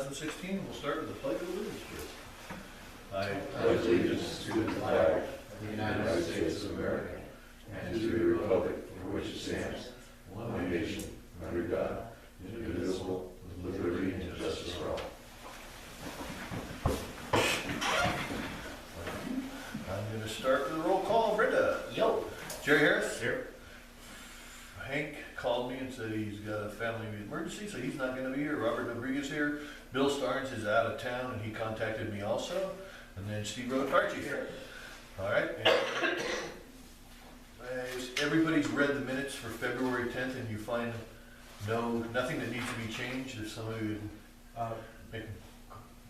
2016. We'll start with the Pledge of Allegiance. I pledge allegiance to the flag of the United States of America and to the republic for which it stands, one nation, under God, indivisible, with liberty and justice for all. I'm going to start with a roll call. Brenda. Yo. Jerry Harris. Here. Hank called me and said he's got a family emergency, so he's not going to be here. Robert Rodriguez here. Bill Starnes is out of town, and he contacted me also. And then Steve Rowe, fire chief. Here. All right. And, everybody's read the minutes for February 10th, and you find nothing that needs to be changed. If somebody would make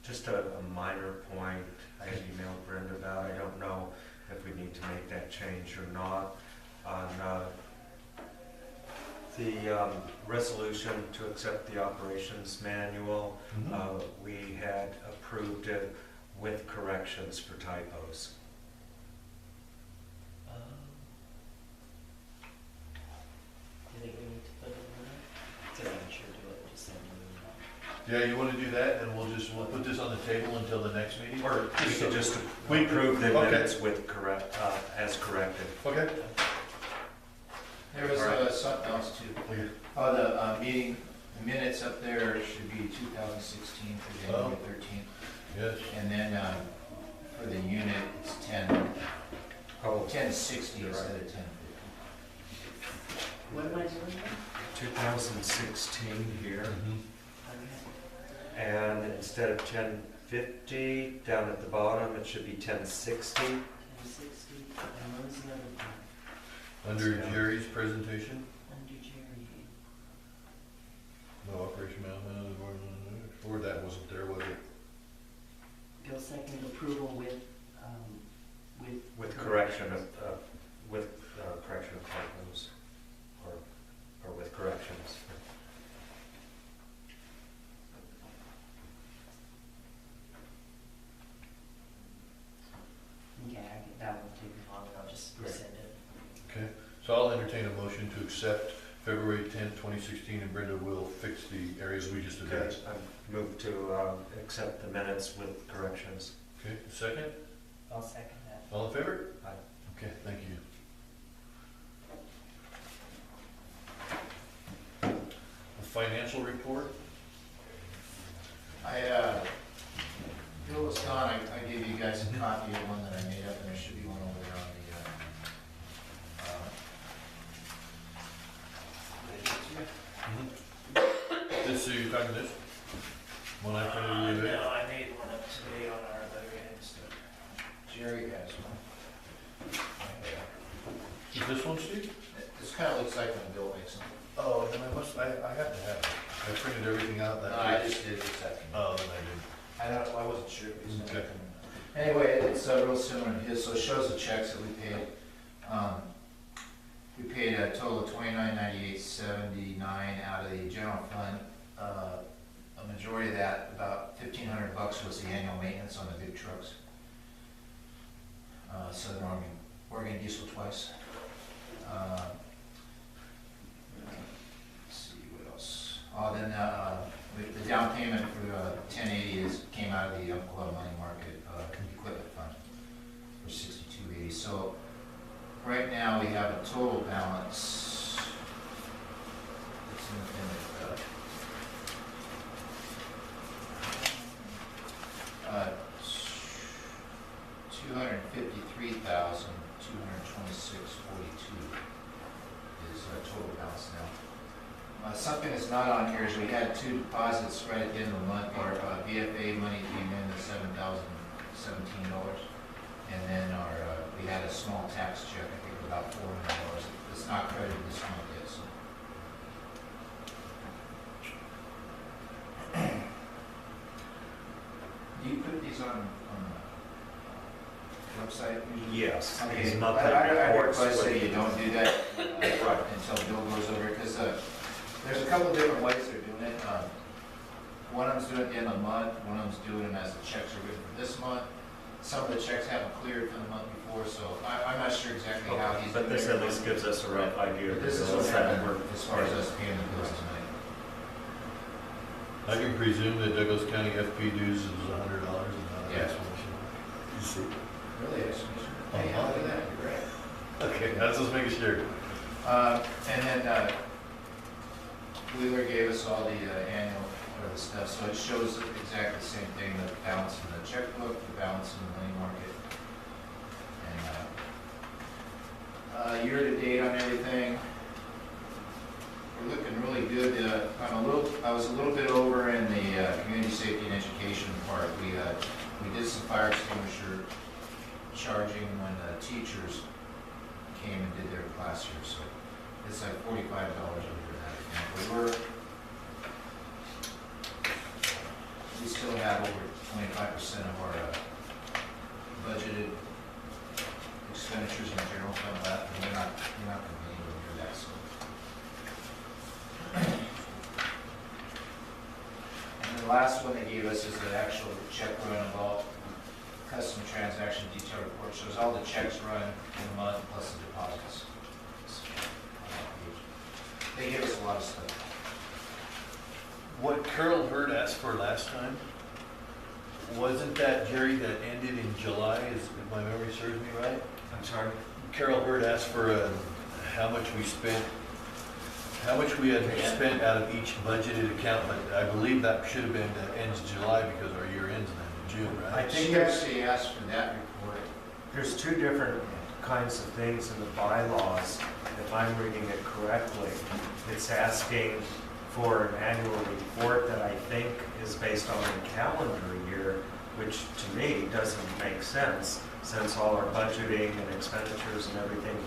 Just a minor point I had emailed Brenda about. I don't know if we need to make that change or not. On the resolution to accept the operations manual, we had approved it with corrections for typos. Do you think we need to put it in there? So I'm sure do it, just send me Yeah, you want to do that, and we'll put this on the table until the next meeting? Or we could just We- approve the okay. minutes with as corrected. Okay. There was Alright. something else too. Weird. Oh, the meeting, the minutes up there should be 2016 for January 13th. Yes. And then for the unit, it's 1060 instead of 1050. What am I doing 2016 here. Okay. And instead of 1050, down at the bottom, it should be 1060. 1060, and where's the other one? Under Jerry's presentation. Under Jerry. No operation management, or that wasn't there, was it? Bill seconded approval with With correction of correction of typos, or with corrections. Okay, that won't take long, I'll just resend it. Okay. So I'll entertain a motion to accept February 10th, 2016, and Brenda will fix the areas we just Okay, addressed. I move to accept the minutes with corrections. Okay. Second. I'll second that. All in favor? Aye. Okay. Thank you. A financial report. Bill was gone. I gave you guys a copy of one that I made up, and there should be one over there on the. This, so you're talking this? One I printed you. No, I made one up today on our letterhead stuff. Jerry has one. Is this one, Steve? This kind of looks like when Bill makes them. Oh, then I have to have it. I printed everything out that No, day. I just did this afternoon. Oh, then I did. I wasn't sure if he's Okay. Anyway, it's real similar to his, so it shows the checks that we paid. We paid a total of $29.98.79 out of the general fund. A majority of that, about $1,500 was the annual maintenance on the big trucks. Southern Oregon diesel twice. Let's see what else. Oh, then the down payment for 1080 came out of the Oklahoma Money Market Equipment Fund for 6280. So right now we have a total balance. It's in $253,226.42 is total balance now. Something that's not on here is we had two deposits right at the end of the month. Our VFA money came in at $7,017, and then we had a small tax check, I think of about $400. It's not credited this month yet, so. Do you put these on the website usually? Yes. Okay, These I monthly reports request that with- you don't do that until Bill goes over, because there's a couple different ways they're doing it. One of them's doing it at the end of the month, one of them's doing it as the checks are written for this month. Some of the checks haven't cleared from the month before, so I'm not sure exactly how he's doing it. But this at least gives us a rough idea. But this is of what's the bills that happening we're- as far as us paying the bills tonight. I can presume that Douglas County FP dues is $100 and not an Yeah. explanation. You see? Really, exclamation. Hey, look at that, you're right. Okay, that's just making sure. And then Wheeler gave us all the annual or the stuff, so it shows exactly the same thing, the balance in the checkbook, the balance in the money market. And year to date on everything, we're looking really good. I was a little bit over in the community safety and education part. We did some fire extinguisher charging when the teachers came and did their class here, so it's like $45 over that. But we still have over 25% of our budgeted expenditures in the general fund left, and we're not going to be anywhere near that. So, and the last one they gave us is the actual check run of all custom transaction detail report. Shows all the checks run in a month plus the deposits. They gave us a lot of stuff. What Carol Hurd asked for last time, wasn't that, Jerry, that ended in July, if my memory serves me right? I'm sorry? Carol Hurd asked for how much we spent, how much we had spent out of each budgeted account, but I believe that should have been, that ends July because our year ends then in June, I right? think She actually asked for that report. There's two different kinds of things in the bylaws, if I'm reading it correctly. It's asking for an annual report that I think is based on the calendar year, which to me doesn't make sense, since all our budgeting and expenditures and everything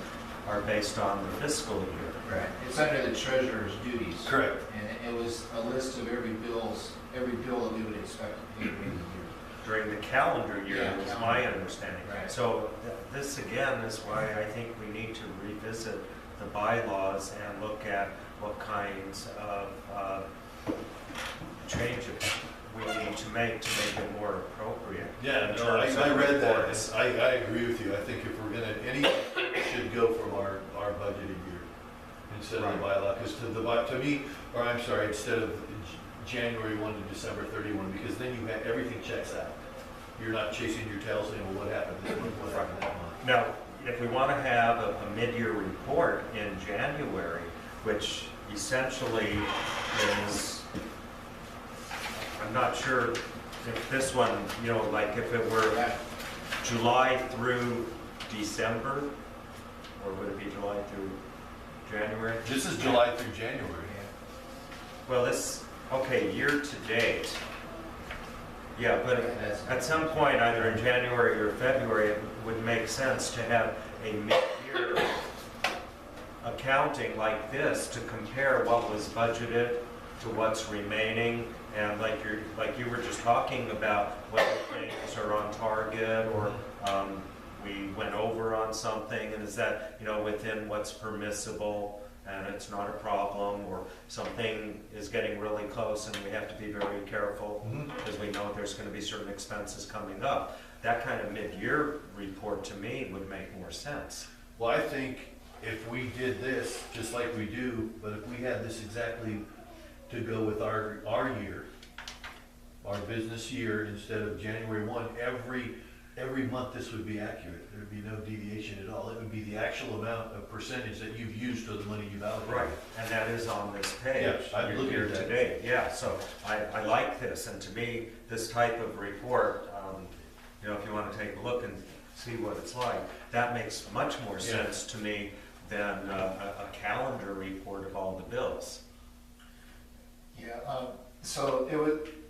are based on the fiscal year. Right. It's under the treasurer's duties. Correct. And it was a list of every bill that we would expect to pay during the year. During the calendar year, Yeah, was calendar. my understanding. Right. So this again is why I think we need to revisit the bylaws and look at what kinds of changes we need to make it more appropriate. Yeah, in no, terms I of read that, reports. I agree with you, I think if we're gonna, anything should go from our budgeted year instead of the bylaw, because to me, or I'm sorry, instead of January 1 to December 31, because then you have, everything checks out. You're not chasing your tail saying, well, what happened this month, what happened that month? Now, if we want to have a mid-year report in January, which essentially is, I'm not sure if this one, like if it were July through December, or would it be July through January? This is July through January. Well, okay, year to date. Yeah, but at some point, either in January or February, it would make sense to have a mid-year accounting like this to compare what was budgeted to what's remaining, and like you were just talking about, whether things are on target or we went over on something, and is that within what's permissible and it's not a problem, or something is getting really close and we have to be very careful because we know there's going to be certain expenses coming up. That kind of mid-year report to me would make more sense. Well, I think if we did this, just like we do, but if we had this exactly to go with our year, our business year, instead of January 1, every month this would be accurate. There would be no deviation at all. It would be the actual amount of percentage that you've used of the money you've allocated. Right, and that is on this page. Yeah, I'm looking here at that. today. Yeah, so I like this, and to me, this type of report, if you want to take a look and see what it's like, that makes much more sense to me than a calendar report of all the bills. Yeah, so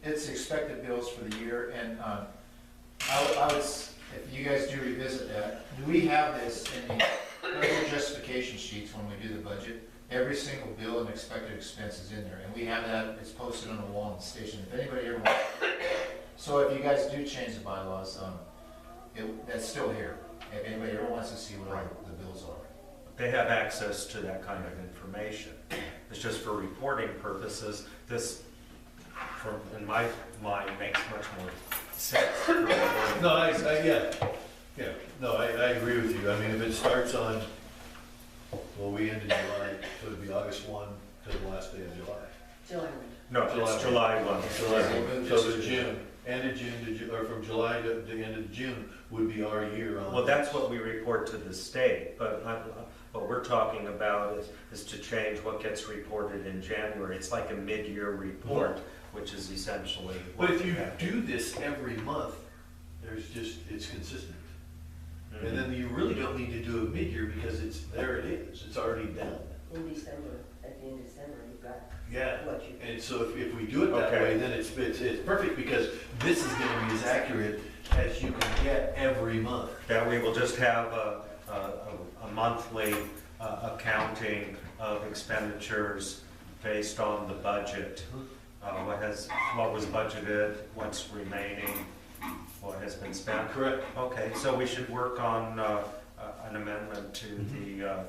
it's expected bills for the year, and I would, if you guys do revisit that, do we have this in the justification sheets when we do the budget? Every single bill and expected expense is in there, and we have that, it's posted on the wall in the station. If anybody ever wants, so if you guys do change the bylaws, that's still here. If anybody ever wants to see what all the bills are. They have access to that kind of information. It's just for reporting purposes. This, in my mind, makes much more sense. No, I agree with you. I mean, if it starts on, well, we ended July, so it'd be August 1 to the last day of July. July 1. No, it's July 1. July, Yeah, we moved so this the to June, end of June to or from July to the end of June would be our year on. Well, that's what we report to the state, but what we're talking about is to change what gets reported in January. It's like a mid-year report, which is essentially. But what if you we have. do this every month, it's consistent. Mhm. And then you really don't need to do a mid-year because there it is, it's already done. In December, at the end of December, you've got Yeah, what you. and so if we do it that Okay. way, then it's perfect because this is gonna be as accurate as you can get every month. That we will just have a monthly accounting of expenditures based on the budget. What was budgeted, what's remaining, what has been spent. Correct. Okay, so we should work on an amendment to the.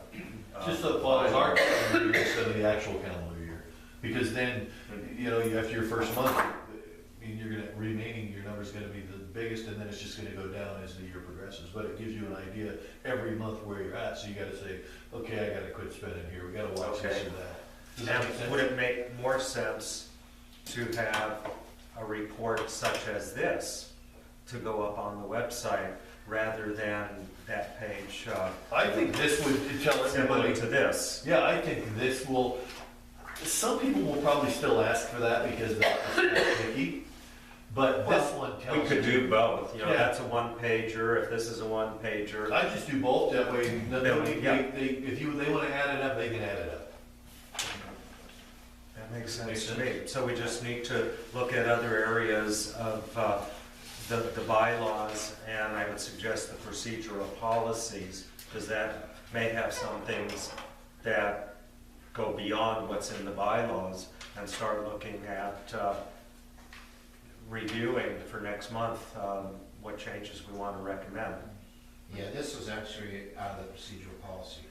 Just so it follows our calendar year instead of the actual calendar year. Because then, after your first month, you're remaining, your number's gonna be the biggest, and then it's just gonna go down as the year progresses. But it gives you an idea every month where you're at, so you gotta say, okay, I gotta quit spending here, we gotta watch this Okay. or that. Does that make And sense? would it make more sense to have a report such as this to go up on the website rather than that page I think this would tell similar everybody. to this? Yeah, I think this will, some people will probably still ask for that because that's picky, but this one tells We could you- do both, Yeah. that's a one-pager, if this is a one-pager. I just do both, that way, nobody, Yeah. if they wanna add it up, they can add it up. That makes Makes sense to me. So we just need to look at other areas of the bylaws, and I would suggest the procedural policies, because that may have some things that go beyond what's in the bylaws, and start looking at reviewing for next month what changes we want to recommend. Yeah, this was actually out of the procedural policy.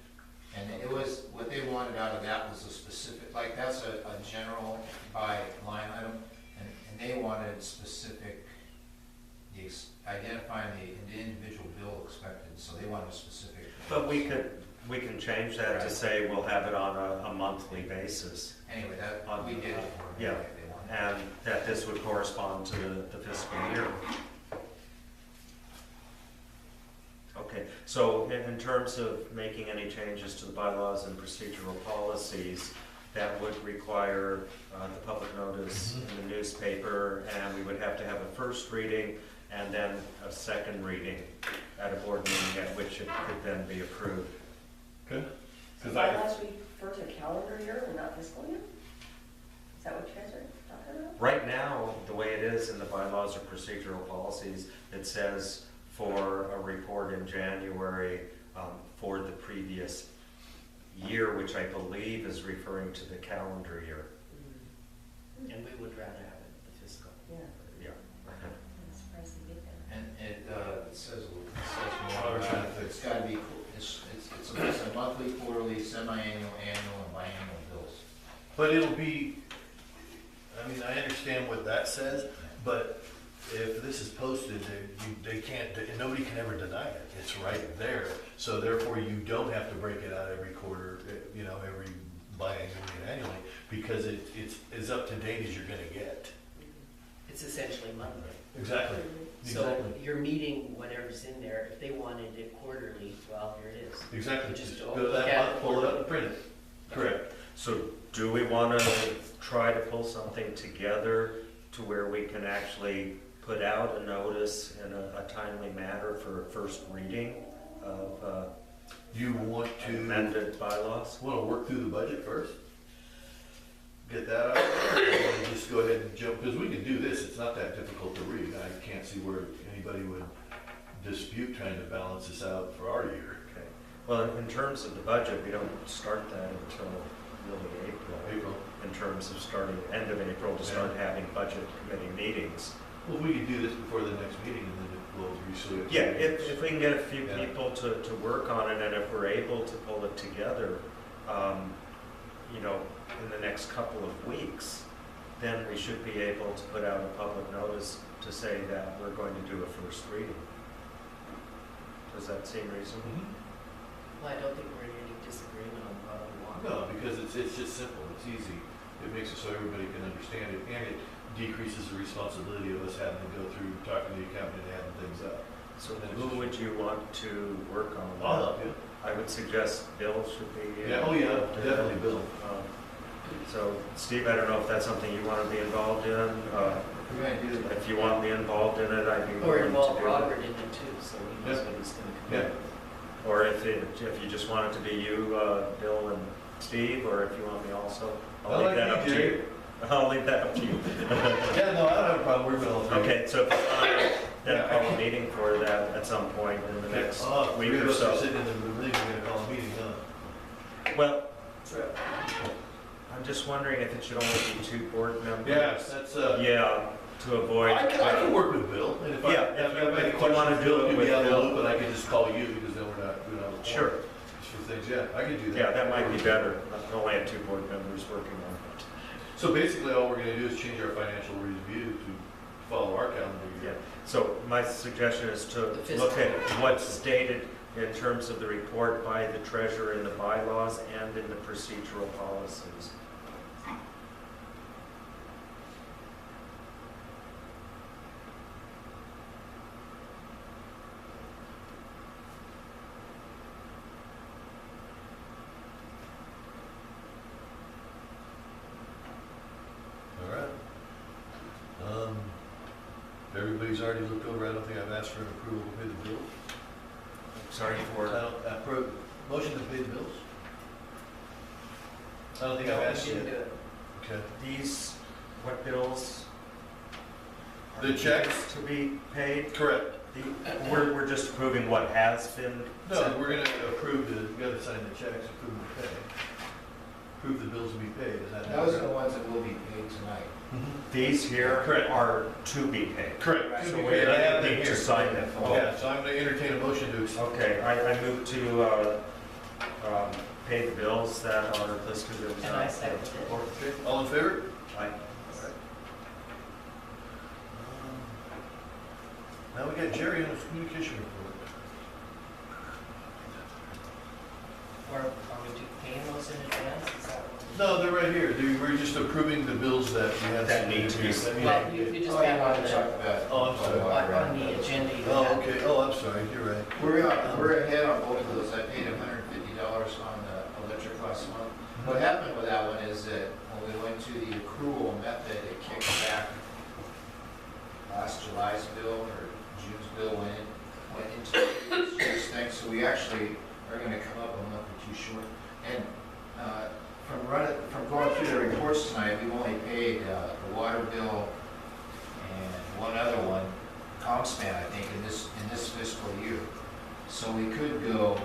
And it was, what they wanted out of that was a specific, like that's a general by line item, and they wanted specific, identifying the individual bill expected, so they wanted a specific. But we can change that to say we'll have it on a monthly basis. Anyway, we did it for them. Yeah. They wanted. And that this would correspond to the fiscal year. Okay, so in terms of making any changes to the bylaws and procedural policies, that would require the public notice in the newspaper, and we would have to have a first reading and then a second reading at a board meeting at which it could then be approved. Okay. So bylaws refer to calendar year and not fiscal year? Is that what you guys are talking about? Right now, the way it is in the bylaws or procedural policies, it says for a report in January for the previous year, which I believe is referring to the calendar year. And we would rather have it the fiscal. Yeah, Yeah. I'm surprised they did that. And it says Oh, more we're about trying it. to It's gotta be, it's a monthly, quarterly, semi-annual, annual, and biannual bills. But it'll be, I understand what that says, but if this is posted, they can't, nobody can ever deny it. It's right there. So therefore, you don't have to break it out every quarter, every biannually and annually, because it's up to date as you're gonna get. It's essentially monthly. Exactly. So your meeting, whatever's in there, if they wanted it quarterly, well, here it is. Exactly. Just Just go to look that at month, it. pull it up and print it. Correct. So do we want to try to pull something together to where we can actually put out a notice in a timely manner for a first reading of You want to, amended bylaws? want to work through the budget first? Get that out there, and then just go ahead and jump, because we can do this, it's not that difficult to read. I can't see where anybody would dispute trying to balance this out for our year. Okay. Well, in terms of the budget, we don't start that until really April. In terms of starting, end of April, to start having budget committee meetings. Well, we could do this before the next meeting, and then we'll reseal it. Yeah, if we can get a few Yeah. people to work on it, and if we're able to pull it together, in the next couple of weeks, then we should be able to put out a public notice to say that we're going to do a first reading. Does that seem reasonable? Mhm. Well, I don't think we're in any disagreement on what we want. No, because it's just simple, it's easy. It makes it so everybody can understand it, and it decreases the responsibility of us having to go through talking to the accountant and adding things up. So who would you want to work on that? I'll help you. I would suggest Bill should be. Yeah, oh yeah, definitely Bill. Um, So, Steve, I don't know if that's something you want to be involved in. We're gonna do If you want me involved in it, I'd be Or willing to involve do it. Robert in it too, so he knows what he's gonna Yeah. commit. Or if you just want it to be you, Bill and Steve, or if you want me also, I I'll leave like that you, up to Jerry. you. I'll leave that up to you. Yeah, no, I don't have a problem, we're going to. Okay, so if it's fine, then Yeah. call a meeting for that at some point in the next week Three of or us are so. sitting in the room, we're gonna call a meeting, huh? Well, I'm just wondering if it should only be 2 board members. Yes, that's, Yeah, to avoid. I can work with Bill, and if I, Yeah, if I have any if you wanna questions, do Bill it can with be out of the Bill. loop, and I can just call you, because then we're not. Sure. Just for things, yeah, I can do that. Yeah, that might be better. I only have 2 board members working on it. So basically, all we're gonna do is change our financial review to follow our calendar Yeah, year. so my suggestion is to The fiscal. look at what's stated in terms of the report by the treasurer in the bylaws and in the procedural policies. All right. Everybody's already looked over, I don't think I've asked for an approval to pay the bills. Sorry I for, don't, approve, motion to pay the bills? I don't think I've asked We yet. didn't do it. Okay. these, what bills? are The checks? these to be paid? Correct. We're just approving what has been No, sent. we're gonna approve we gotta sign the checks, approve the pay. Approve the bills to be paid, is that? Those are the ones that will be paid tonight. These here Correct. are to be paid. Correct. So To be we paid. I have them need to here. sign them. Yeah, so I'm gonna entertain a motion to accept. Okay, I move to pay the bills that are listed in. And I second it. All in favor? Aye. Now we got Jerry on his communication report. Or are we paying those in advance? Is that what? No, they're right here. We're just approving the bills that we have. That need to be- Well, you just Oh, you got want on to talk the, about? Oh, I'm sorry. on the agenda. you Oh, had- okay. Oh, I'm sorry. You're right. We're ahead on both of those. I paid $150 on the electric last month. What happened with that one is that when we went to the accrual method, it kicked back last July's bill or June's bill went into this thing. So we actually are going to come up a month or two short. And from going through the reports tonight, we've only paid the water bill and one other one, ComSpan, I think, in this fiscal year. So we could go,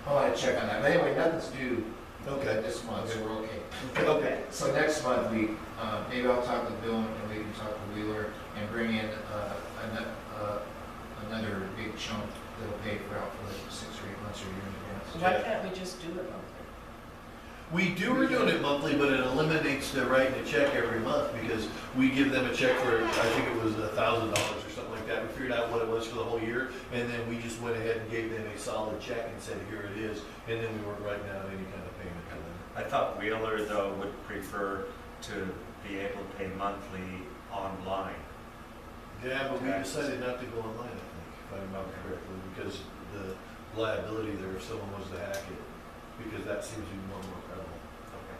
I'll have to check on that. But anyway, nothing's due Okay. this month, so we're okay. Okay. So next month, maybe I'll talk to Bill and we can talk to Wheeler and bring in another big chunk that'll pay for out for like 6 or 8 months or a year in advance. Why can't we just do it monthly? We're doing it monthly, but it eliminates the writing a check every month because we give them a check for, I think it was $1,000 or something like that. We figured out what it was for the whole year, and then we just went ahead and gave them a solid check and said, here it is, and then we weren't writing out any kind of payment to them. I thought Wheeler, though, would prefer to be able to pay monthly online. Yeah, but we Taxes. decided not to go online, I think, if I remember correctly, because the liability there if someone was to hack it, because that seems to be more and more prevalent. Okay.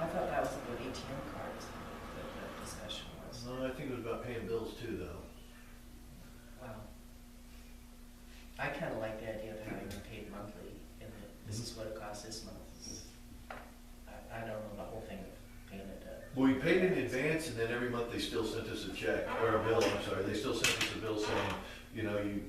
I thought that was about ATM cards, that the discussion was. No, I think it was about paying bills too, though. Wow. I kind of like the idea of having them paid monthly, and that this is what it costs this month. I don't know the whole thing of paying it. Well, we paid in advance, and then every month they still sent us a check, or a bill, I'm sorry, they still sent us a bill saying, you know, you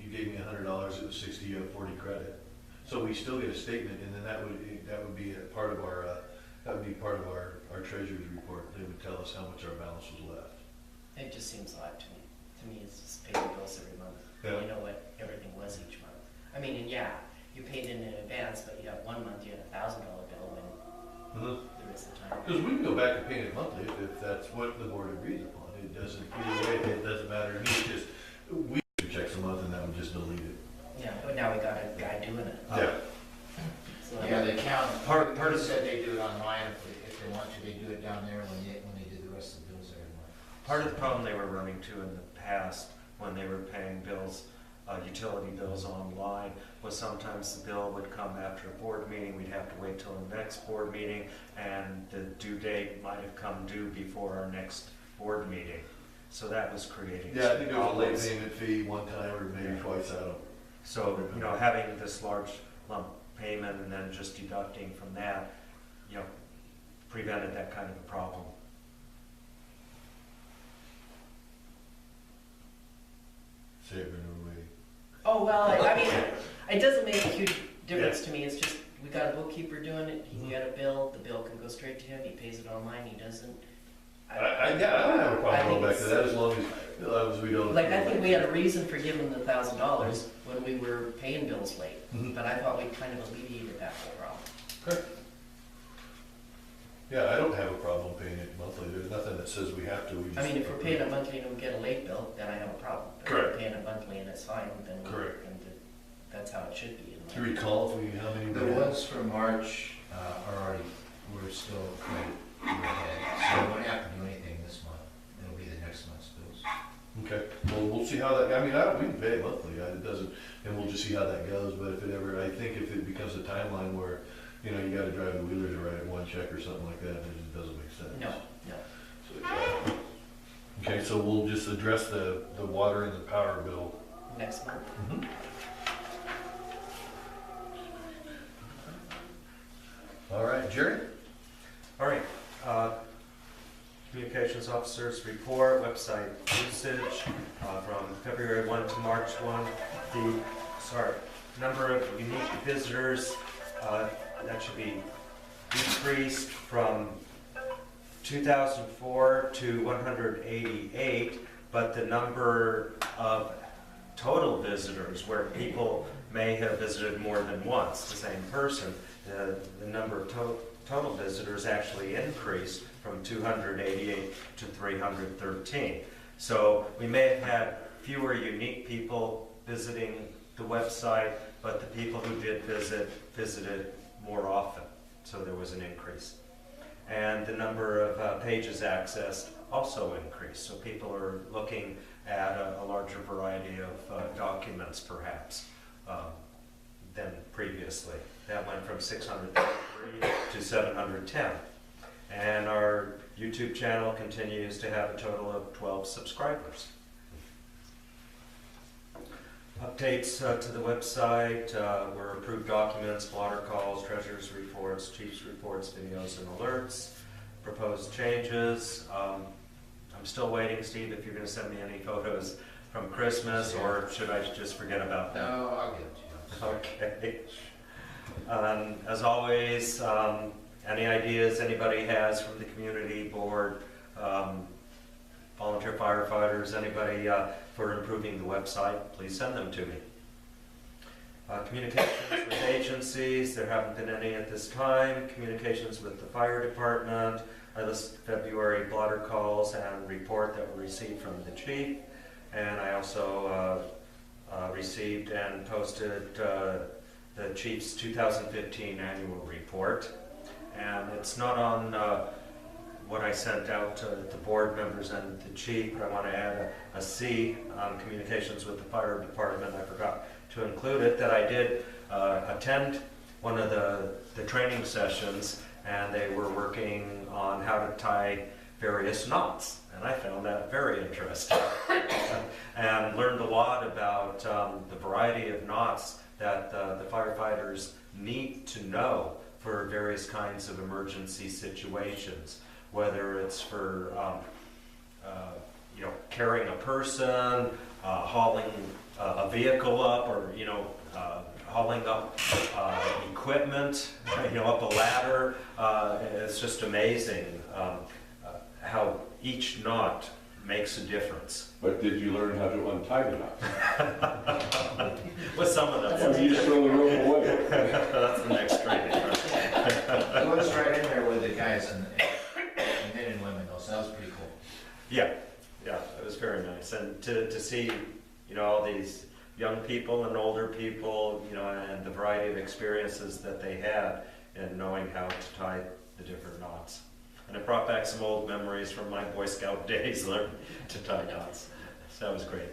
gave me $100, it was 60, you have 40 credit. So we still get a statement, and then that would be a part of our, our treasurer's report. They would tell us how much our balance was left. It just seems odd to me. To me, it's just pay the bills every month. Yeah. You know what everything was each month. I mean, and yeah, you paid in advance, but you have 1 month you had $1,000 bill when there is the time. Because we can go back and pay it monthly if that's what the board agrees upon. It doesn't, either way, it doesn't matter to me, it's just, we do checks a month and that would just delete it. Yeah, but now we got a guy doing it. Yeah. So Yeah, the account, Part part of- said they do Part of the problem they were running to in the past when they were paying bills, utility bills online, was sometimes the bill would come after a board meeting, we'd have to wait till the next board meeting, and the due date might have come due before our next board meeting. So that was creating Yeah, I think there was a late problems. payment fee one time or maybe twice, I don't. So, having this large lump payment and then just deducting from that, prevented that kind of a problem. Say it, Renee. Oh, well, I mean, it doesn't make a huge difference to me, it's just, we got a bookkeeper doing it, he can get a bill, the bill can go straight to him, he pays it online, he doesn't. I don't have a I problem think going back to it's- that as long as we don't. Like, I think we had a reason for giving the $1,000 when we were paying bills late, Mhm. but I thought we kind of alleviated that whole problem. Okay. Yeah, I don't have a problem paying it monthly, there's nothing that says we have to, we just. I mean, if we're paying it monthly and we get a late bill, then I have a problem. But if Correct. we're paying it monthly and it's fine, then Correct. that's how it should be. in my Do you recall if we, how many? The we had? ones for March are already, we're still quite ahead, so we won't have to do anything this month. It'll be the next month's bills. Okay, well, we'll see how that, we can pay it monthly, it doesn't, and we'll just see how that goes, but if it ever, I think if it becomes a timeline where, you gotta drive the wheeler to write one check or something like that, it just doesn't make sense. No, no. So, okay, so we'll just address the water and the power bill. Next month. All right, Jerry? All right, Communications Officers Report, website usage from February 1 to March 1. Number of unique visitors, that should be decreased from 2004 to 188, but the number of total visitors, where people may have visited more than once, the same person, the number of total visitors actually increased from 288 to 313. So we may have had fewer unique people visiting the website, but the people who did visit visited more often. So there was an increase. And the number of pages accessed also increased. So people are looking at a larger variety of documents perhaps than previously. That went from 633 to 710. And our YouTube channel continues to have a total of 12 subscribers. Updates to the website were approved documents, blotter calls, treasurer's reports, chief's reports, videos, and alerts. Proposed changes. I'm still waiting, Steve, if you're going to send me any photos from Christmas, or should I just forget about them? No, I'll give it to you. Okay. As always, any ideas anybody has from the community board, volunteer firefighters, anybody for improving the website, please send them to me. Communications with agencies, there haven't been any at this time. Communications with the fire department, I list February blotter calls and report that were received from the chief. And I also received and posted the chief's 2015 annual report. And it's not on what I sent out to the board members and the chief, but I want to add a C on communications with the fire department. I forgot to include it, that I did attend one of the training sessions, and they were working on how to tie various knots, and I found that very interesting and learned a lot about the variety of knots that the firefighters need to know for various kinds of emergency situations, whether it's for carrying a person, hauling a vehicle up, or hauling up equipment, up a ladder. It's just amazing how each knot makes a difference. But did you learn how to untie the knot? With some of them. Or you just throw the rope away? That's the next training. It was right in there with the guys and men and women, though, so that was pretty cool. Yeah, it was very nice. And to see, all these young people and older people, and the variety of experiences that they had in knowing how to tie the different knots. And it brought back some old memories from my Boy Scout days learning to tie knots. So that was great.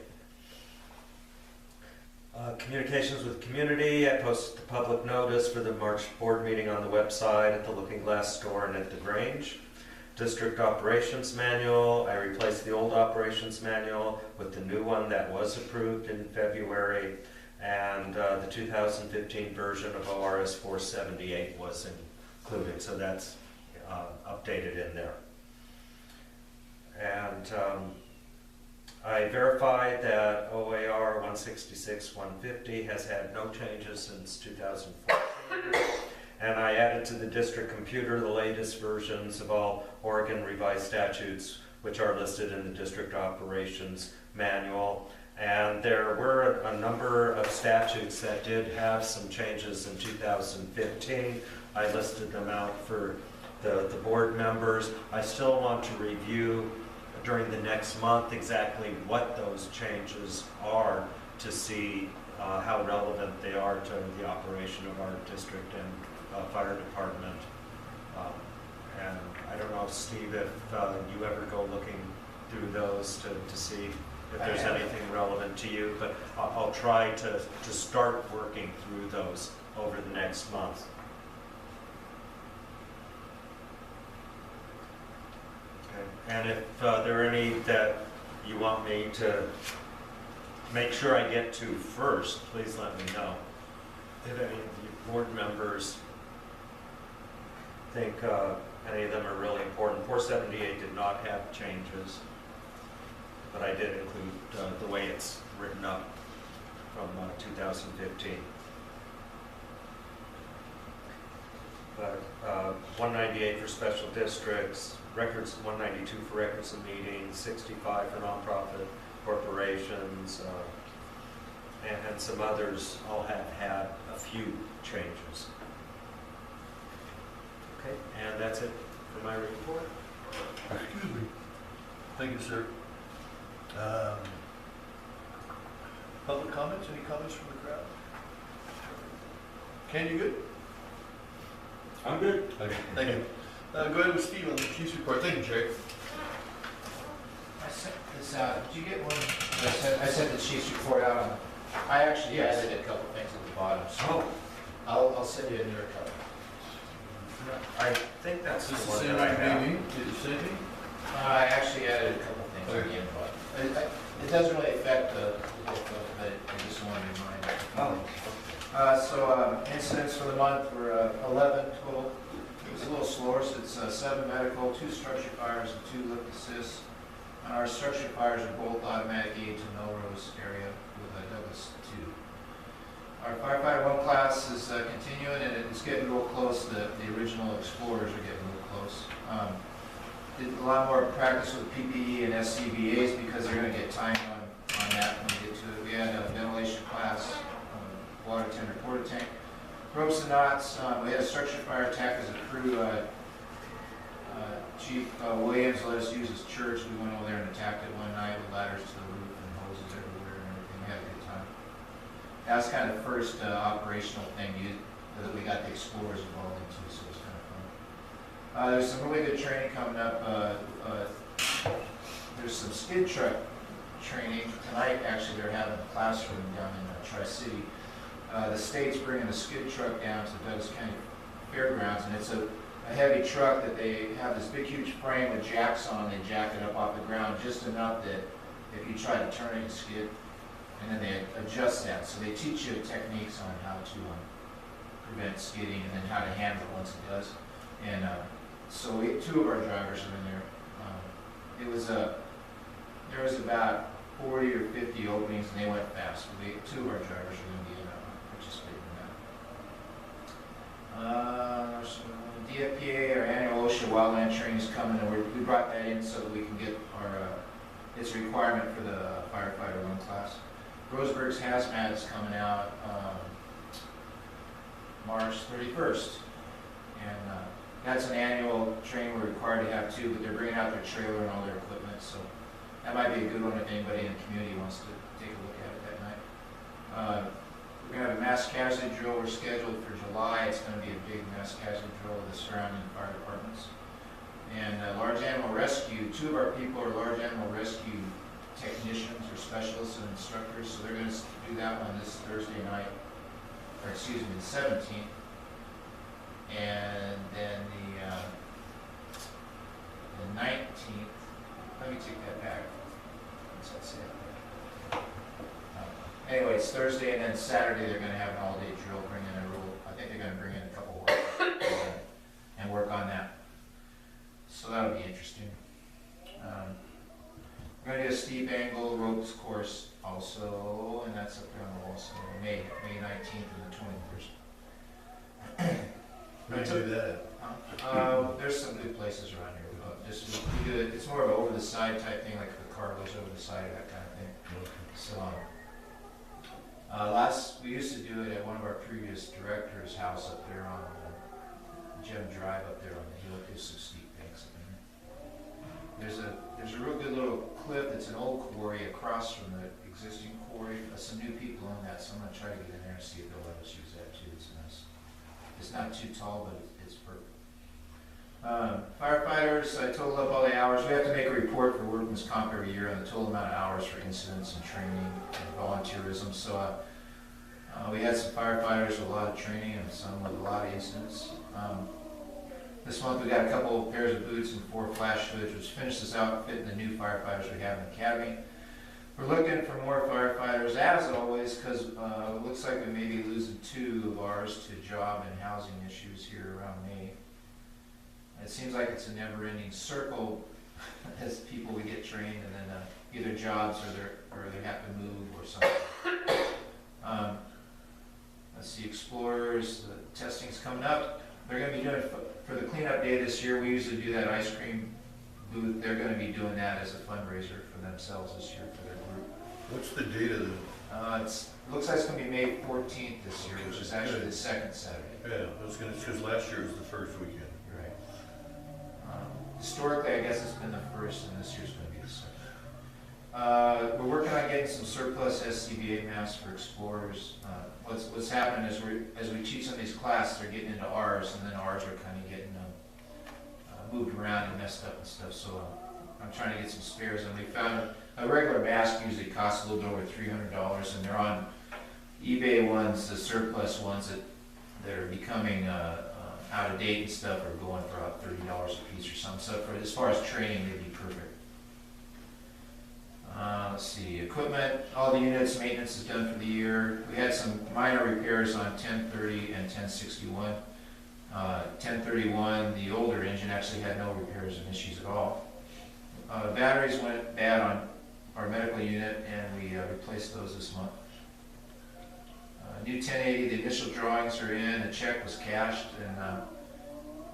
Communications with community, I posted the public notice for the March board meeting on the website, at the Lookingglass store, and at the Grange. District operations manual, I replaced the old operations manual with the new one that was approved in February, and the 2015 version of ORS 478 was included, so that's updated in there. And I verified that OAR 166-150 has had no changes since 2014. And I added to the district computer the latest versions of all Oregon revised statutes, which are listed in the district operations manual. And there were a number of statutes that did have some changes in 2015. I listed them out for the board members. I still want to review during the next month exactly what those changes are to see how relevant they are to the operation of our district and fire department. And I don't know, Steve, if you ever go looking through those to see if there's anything relevant to you, but I'll try to start working through those over the next month. Okay. And if there are any that you want me to make sure I get to first, please let me know. If any of you board members think any of them are really important. 478 did not have changes, but I did include the way it's written up from 2015. But 198 for special districts, records 192 for records of meetings, 65 for nonprofit corporations, and some others all have had a few changes. Okay, and that's it for my report. Excuse me. Thank you, sir. Public comments? Any comments from the crowd? Ken, you good? I'm good. Thank you. Go ahead with Steve on the chief's report. Thank you, Jerry. I sent this out, did you get one? I sent the chief's report out on, I actually Yes. added a couple things at the bottom, so Oh, I'll send you a newer copy. I think that's Is the this the one same that I one have. maybe? Did you send me? I actually added a couple things at the end, but it doesn't really affect the book, but I just want to remind you. Oh, Incidents for the month were 11 total. It was a little slower, so it's 7 medical, 2 structure fires, and 2 lift assists. And our structure fires are both automatic aid to Melrose area with Douglas 2. Our firefighter 1 class is continuing, and it's getting real close. The original Explorers are getting real close. Did a lot more practice with PPE and SCBAs because they're going to get time on that when we get to it. We had a ventilation class, water tender quarter tank, ropes and knots. We had a structure fire attack as a crew. Chief Williams let us use his church. We went over there and attacked it one night with ladders to the roof and hoses everywhere and everything. We had a good time. That was kind of the first operational thing that we got the Explorers involved into, so it was kind of fun. There's some really good training coming up. There's some skid truck training. Tonight, actually, they're having a classroom down in Tri-City. The state's bringing a skid truck down to Douglas County Fairgrounds, and it's a heavy truck that they have this big, huge frame with jacks on. They jack it up off the ground just enough that if you try to turn it, you skid, and then they adjust that. So they teach you techniques on how to prevent skidding and then how to handle it once it does. And so 2 of our drivers are in there. There was about 40 or 50 openings, and they went fast. 2 of our drivers are going to be participating in that. DFPA, our annual OSHA wildland training is coming, and we brought that in so that we can get it's a requirement for the firefighter 1 class. Roseburg's hazmat is coming out March 31st, and that's an annual training we're required to have too, but they're bringing out their trailer and all their equipment, so that might be a good one if anybody in the community wants to take a look at it that night. We're going to have a mass casualty drill. We're scheduled for July. It's going to be a big mass casualty drill with the surrounding fire departments. And large animal rescue, 2 of our people are large animal rescue technicians or specialists and instructors, so they're gonna do that one this Thursday night, or excuse me, the 17th. And then the 19th, let me take that back. What's that say up there? Anyway, it's Thursday, and then Saturday they're gonna have an all-day drill, bring in a rule, I think they're gonna bring in a couple workers and work on that. So that'll be interesting. We're gonna do a steep angle ropes course also, and that's up there on the wall, so May 19th and the 21st. Where do you do that? There's some good places around here. We do it, it's more of an over the side type thing, like the car goes over the side, that kind of thing. So, we used to do it at one of our previous directors' house up there on Gem Drive up there on the hill. There's some steep things. There's a real good little cliff. It's an old quarry across from the existing quarry. Some new people own that, so I'm gonna try to get in there and see if they'll let us use that too. It's nice. It's not too tall, but it's perfect. Firefighters, I totaled up all the hours. We have to make a report for workman's comp every year on the total amount of hours for incidents and training and volunteerism. So we had some firefighters with a lot of training and some with a lot of incidents. This month we got a couple of pairs of boots and 4 flash hoods, which finishes out fitting the new firefighters we have in the academy. We're looking for more firefighters, as always, because it looks like we may be losing 2 of ours to job and housing issues here around May. It seems like it's a never-ending circle as people we get trained and then either jobs or they have to move or something. Let's see, explorers, the testing's coming up. They're going to be doing for the cleanup day this year. We usually do that ice cream booth. They're going to be doing that as a fundraiser for themselves this year for their group. What's the date of the? It looks like it's going to be May 14th this year, which is actually the second Saturday. Yeah, I was gonna, because last year was the first weekend. You're right. Historically, I guess it's been the first, and this year's going to be the second. We're working on getting some surplus SCBA masks for explorers. What's happening is as we teach some of these classes, they're getting into ours, and then ours are kind of getting moved around and messed up and stuff. So I'm trying to get some spares, and we found a regular mask usually costs a little bit over $300, and they're on eBay ones, the surplus ones that are becoming out of date and stuff are going for about $30 a piece or something. So as far as training, they'd be perfect. Let's see, equipment, all the units, maintenance is done for the year. We had some minor repairs on 1030 and 1061. 1031, the older engine actually had no repairs and issues at all. Batteries went bad on our medical unit, and we replaced those this month. New 1080, the initial drawings are in, a check was cashed, and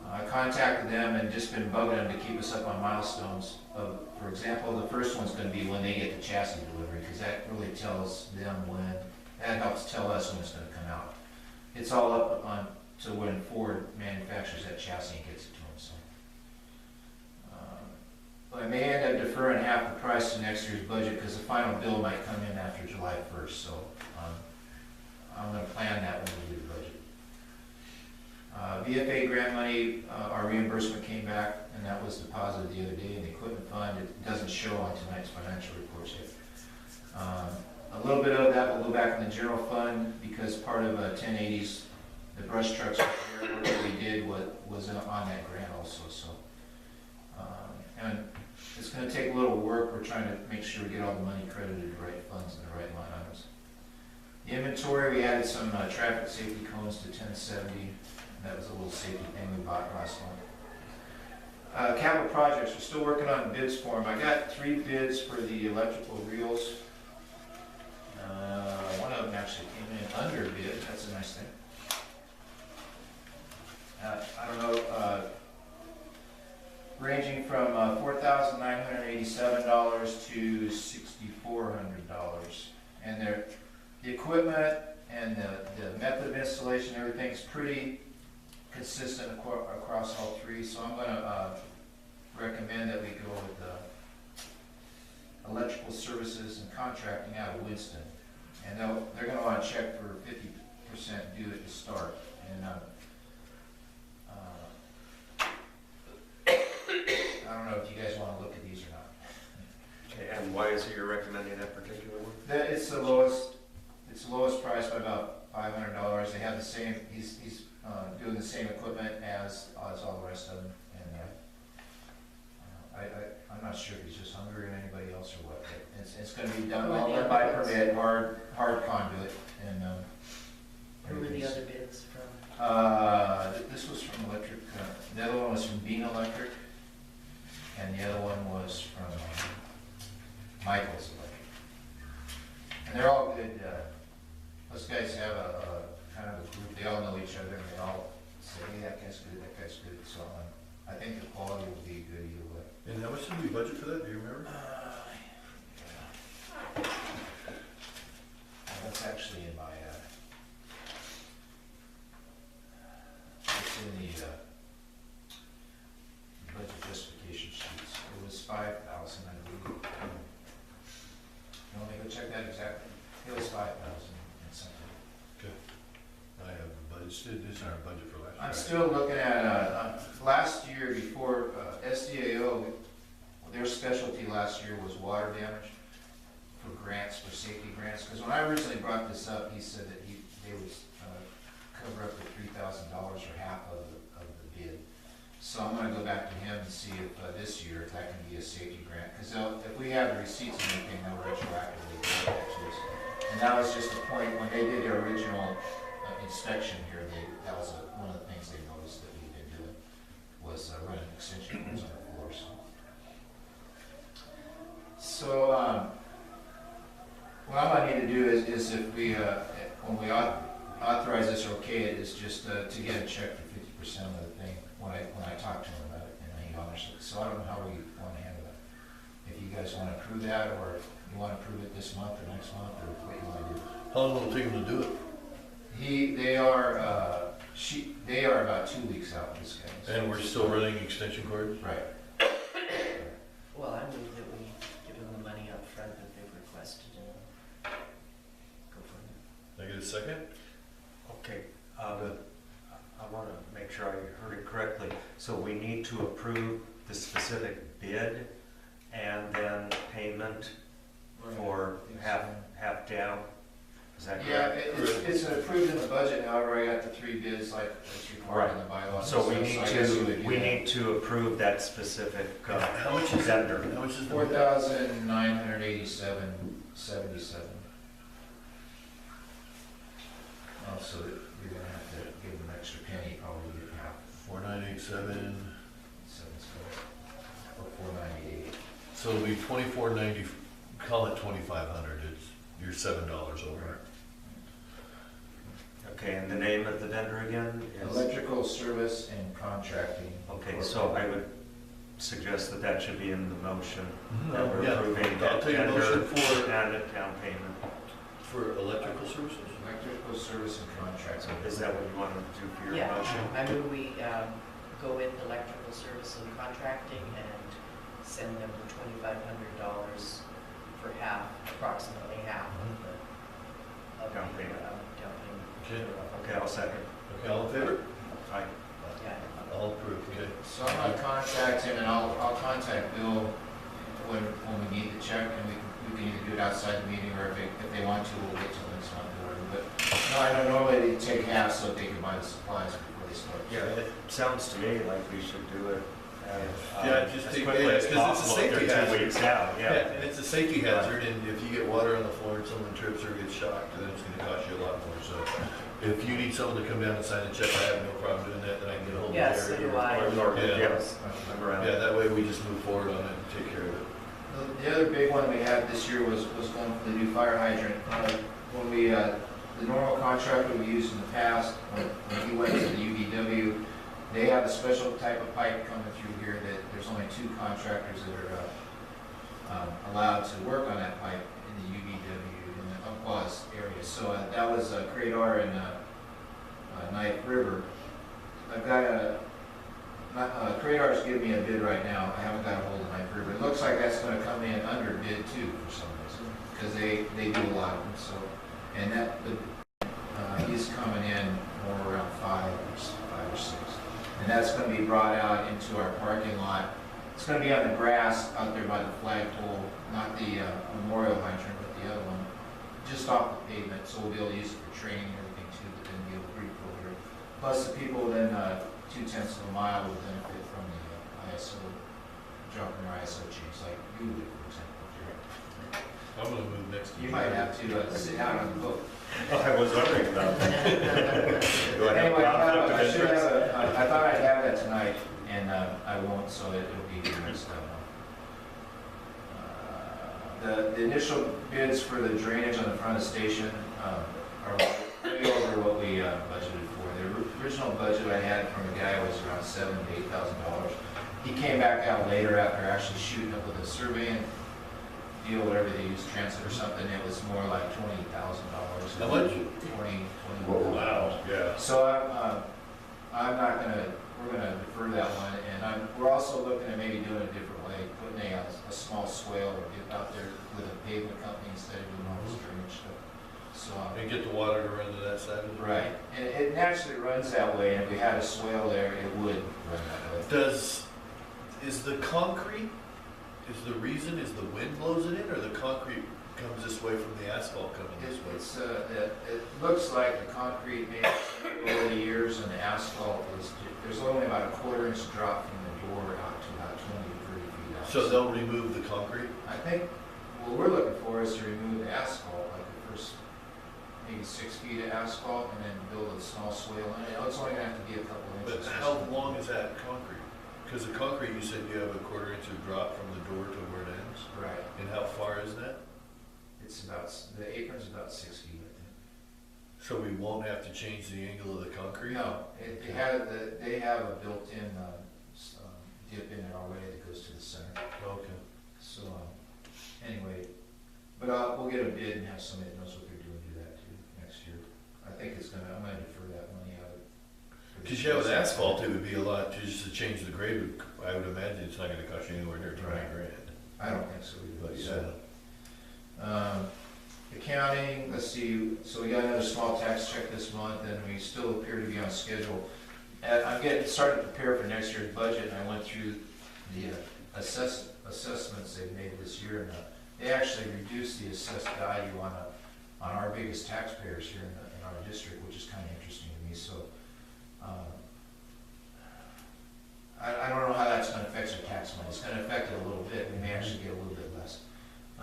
I contacted them and just been bugging them to keep us up on milestones. For example, the first one's going to be when they get the chassis delivery, because that really tells them when, that helps tell us when it's going to come out. It's all up on to when Ford manufactures that chassis and gets it to them. So, but I may end up deferring half the price to next year's budget because the final bill might come in after July 1st. So I'm going to plan that when we do the budget. VFA grant money, our reimbursement came back, and that was deposited the other day in the equipment fund. It doesn't show on tonight's financial reports yet. A little bit of that will go back in the general fund because part of 1080's, the brush trucks repair that we did was on that grant also. So, and it's going to take a little work. We're trying to make sure we get all the money credited to the right funds and the right line items. The inventory, we added some traffic safety cones to 1070. That was a little safety thing we bought last month. Capital projects, we're still working on bids for them. I got 3 bids for the electrical reels. One of them actually came in under bid. That's a nice thing. I don't know, ranging from $4,987 to $6,400. And the equipment and the method of installation, everything's pretty consistent across all 3. So I'm going to recommend that we go with electrical services and contracting out of Winston. And they're going to want to check for 50% due at the start. And I don't know if you guys wanna look at these or not. Okay, and why is it you're recommending that particular one? That, it's the lowest price by about $500. They have the same, he's doing the same equipment as all the rest of them. And I'm not sure if he's just hungry or anybody else or what, but it's gonna be done all done by permit, hard conduit, and, Who were the everything's- other bids from? This was from Electric, the other one was from Bean Electric, and the other one was from Michael's Electric. And they're all good, those guys have a kind of a group, they all know each other, and they all say, hey, that guy's good, so I think the quality will be good either way. And how much did we budget for that, do you remember? That's actually in my, it's in the budget justification sheets. It was 5,000, I believe. You want me to go check that exactly? It was 5,000 and something. Okay. I have a budget, this is our budget for last year. I'm still looking at, last year before, SDAO, their specialty last year was water damage for grants, for safety grants. Because when I originally brought this up, he said that they would cover up to $3,000 or half of the bid. So I'm gonna go back to him and see if this year, if that can be a safety grant. Because if we have the receipts and anything, they'll retroactively give that to us. And that was just the point, when they did their original inspection here, that was one of the things they noticed that we've been doing, was running extension cords on the floors. So, what I'm gonna need to do is if we, when we authorize this or okay it, is just to get a check for 50% of the thing, when I talk to him about it, and he honors it. So I don't know how we wanna handle that. If you guys wanna approve that, or if you wanna approve it this month or next month, or what you wanna do. How long will it take them to do it? They are about 2 weeks out, this guy. And we're still running extension cords? Right. Well, I move that we give them the money up front that they've requested and go from there. Can I get a second? Okay, I want to make sure I heard it correctly. So we need to approve the specific bid and then payment for half down? Is that Yeah, correct? it's approved in the budget, however, I got the 3 bids like it's required in the bylaws. So we I guess you would do that. need to approve that specific How much is vendor. How much is the? 4,987.77. Also, you're gonna have to give them an extra penny, probably get half, 4987, or 498. so it'll be 2490, call it 2500, you're $7 over. Okay, and the name of the vendor again is? Electrical service and contracting. Okay, so I would suggest that that should be in the motion. That we're Yeah, approving I'll that take a vendor motion for, and a down payment. for electrical services. Electrical service and contracting. Is that what you want to do for your Yeah, motion? I move we go with electrical service and contracting and send them the $2,500 for half, approximately half of the Down payment. down payment. Okay, Okay, I'll second. okay, all in favor? Aye. Yeah. All approved, okay. So I'm gonna contact him, and I'll contact Bill when we need the check, and we can either do it outside the meeting, or if they want to, we'll wait till next month or whatever. But no, I know normally they take half so they can buy the supplies before they start. Yeah, it sounds to me like we should do it Yeah, just as take- quickly yeah, as 'cause it's a possible. If safety they're 2 hazard. weeks out, Yeah, yeah. and it's a safety hazard, and if you get water on the floor and someone trips or gets shocked, then it's gonna cost you a lot more, so. If you need someone to come down and sign a check, I have no problem doing that, then I can get a hold of Gary. Yeah, so do I. Or, Yeah. yes, I'm around. Yeah, that way we just move forward on it and take care of it. The other big one we had this year was going for the new fire hydrant. When we, the normal contractor we used in the past, when he went to the UBW, they have a special type of pipe coming through here that there's only 2 contractors that are allowed to work on that pipe in the UBW in the Umpqua's area. So that was Cradar and Knife River. I've got Cradar's giving me a bid right now. I haven't got a hold of Knife River. It looks like that's gonna come in under bid too for some reason, because they do a lot of them, so. And that, he's coming in more around 5 or 6. And that's gonna be brought out into our parking lot It's gonna be on the grass out there by the flagpole, not the memorial hydrant, but the other one, just off the pavement, so we'll be able to use it for training and everything too, but then be able to refill here. Plus the people within 0.2 of a mile will benefit from the ISO, dropping their ISO change, like you would, for example. I'm gonna move next to You might have to sit down on the boat. Oh, I was wondering about that. Do I have Anyway, conflict I of should interest? have, I thought I'd have that tonight, and I won't, so it'll be here next time. The initial bids for the drainage on the front of the station are way over what we budgeted for. The original budget I had from the guy was around $7,000 to $8,000. He came back out later after actually shooting up with a surveying deal, whatever they use, transit or something. It was more like $20,000. How much? 20. Wow, yeah. So I'm not gonna, we're gonna defer that one, and we're also looking at maybe doing it a different way, putting a small swale or get out there with a pavement company instead of doing all this drainage stuff. So, And get the water to run to that side of the road. right, and it naturally runs that way, and if we had a swale there, it would run that way. Is the concrete, is the reason, is the wind blows it in, or the concrete comes this way from the asphalt coming this way? It looks like the concrete maybe over the years, and the asphalt is, there's only about a 1/4 inch drop from the door out to about 20 to 30 feet out. So they'll remove the concrete? I think what we're looking for is to remove the asphalt, like the first maybe 6 feet of asphalt, and then build a small swale in it. It's only gonna have to be a couple But inches. how long is that concrete? Because the concrete, you said you have a 1/4 inch of drop from the door to where it ends? Right, And how far is that? it's about, the apron's about 6 feet, I think. So we won't have to change the angle of the concrete? No, they have a built-in dip in there already that goes to the center. Okay. So, anyway, but we'll get a bid and have somebody that knows what they're doing do that too next year. I think I'm gonna defer that money out of. Because yeah, with asphalt, it would be a lot, just to change the grade, I would imagine it's not gonna cost you anywhere near 20 Right. grand. I don't think so either. But So, yeah. accounting, let's see, so we got another small tax check this month, and we still appear to be on schedule. I'm starting to prepare for next year's budget, and I went through the assessments they made this year, and they actually reduced the assessed value on our biggest taxpayers here in our district, which is kind of interesting to me. So I don't know how that's going to affect our tax money. It's going to affect it a little bit. We may actually get a little bit less.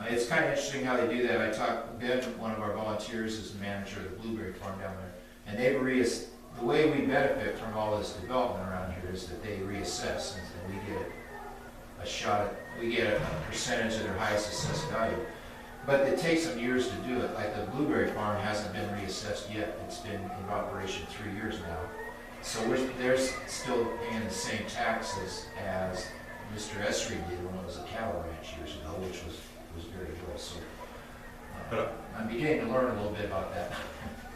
It's kind of interesting how they do that. Ben, one of our volunteers, is the manager of the blueberry farm down there, and the way we benefit from all this development around here is that they reassess, and we get a shot at, we get a percentage of their highest assessed value. But it takes them years to do it. Like the blueberry farm hasn't been reassessed yet. It's been in operation 3 years now. So they're still paying the same taxes as Mr. Esri did when it was a cattle ranch years ago, which was very low. So I'm beginning to learn a little bit about that.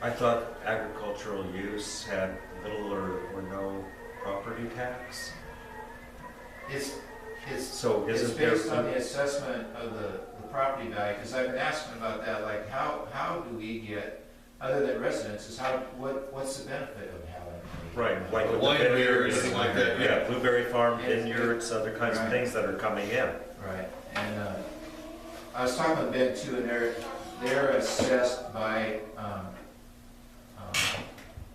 I thought agricultural use had little or no property tax. So It's isn't there based on the assessment of the property value, because I've been asking about that, like how do we get, other than residences, what's the benefit of having? right, like A with the wine beer or vineyards, anything like that, yeah, blueberry farm, It's- vineyards, other kinds of Right. things that are coming in. Right, and I was talking with Ben too, and they're assessed by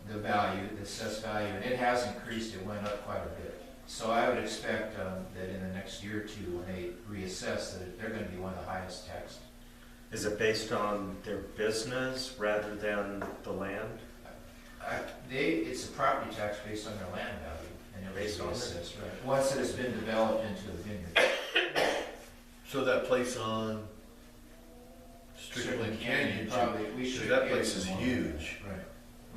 the value, the assessed value, and it has increased, it went up quite a bit. So I would expect that in the next year or two, when they reassess, that they're gonna be one of the highest taxed. Is it based on their business rather than the land? It's a property tax based on their land value, and they're Based on it. assessed, right? Once it has been developed into a vineyard. So that place on Strickland Canyon, Probably, we should. that get place is more. huge. Right,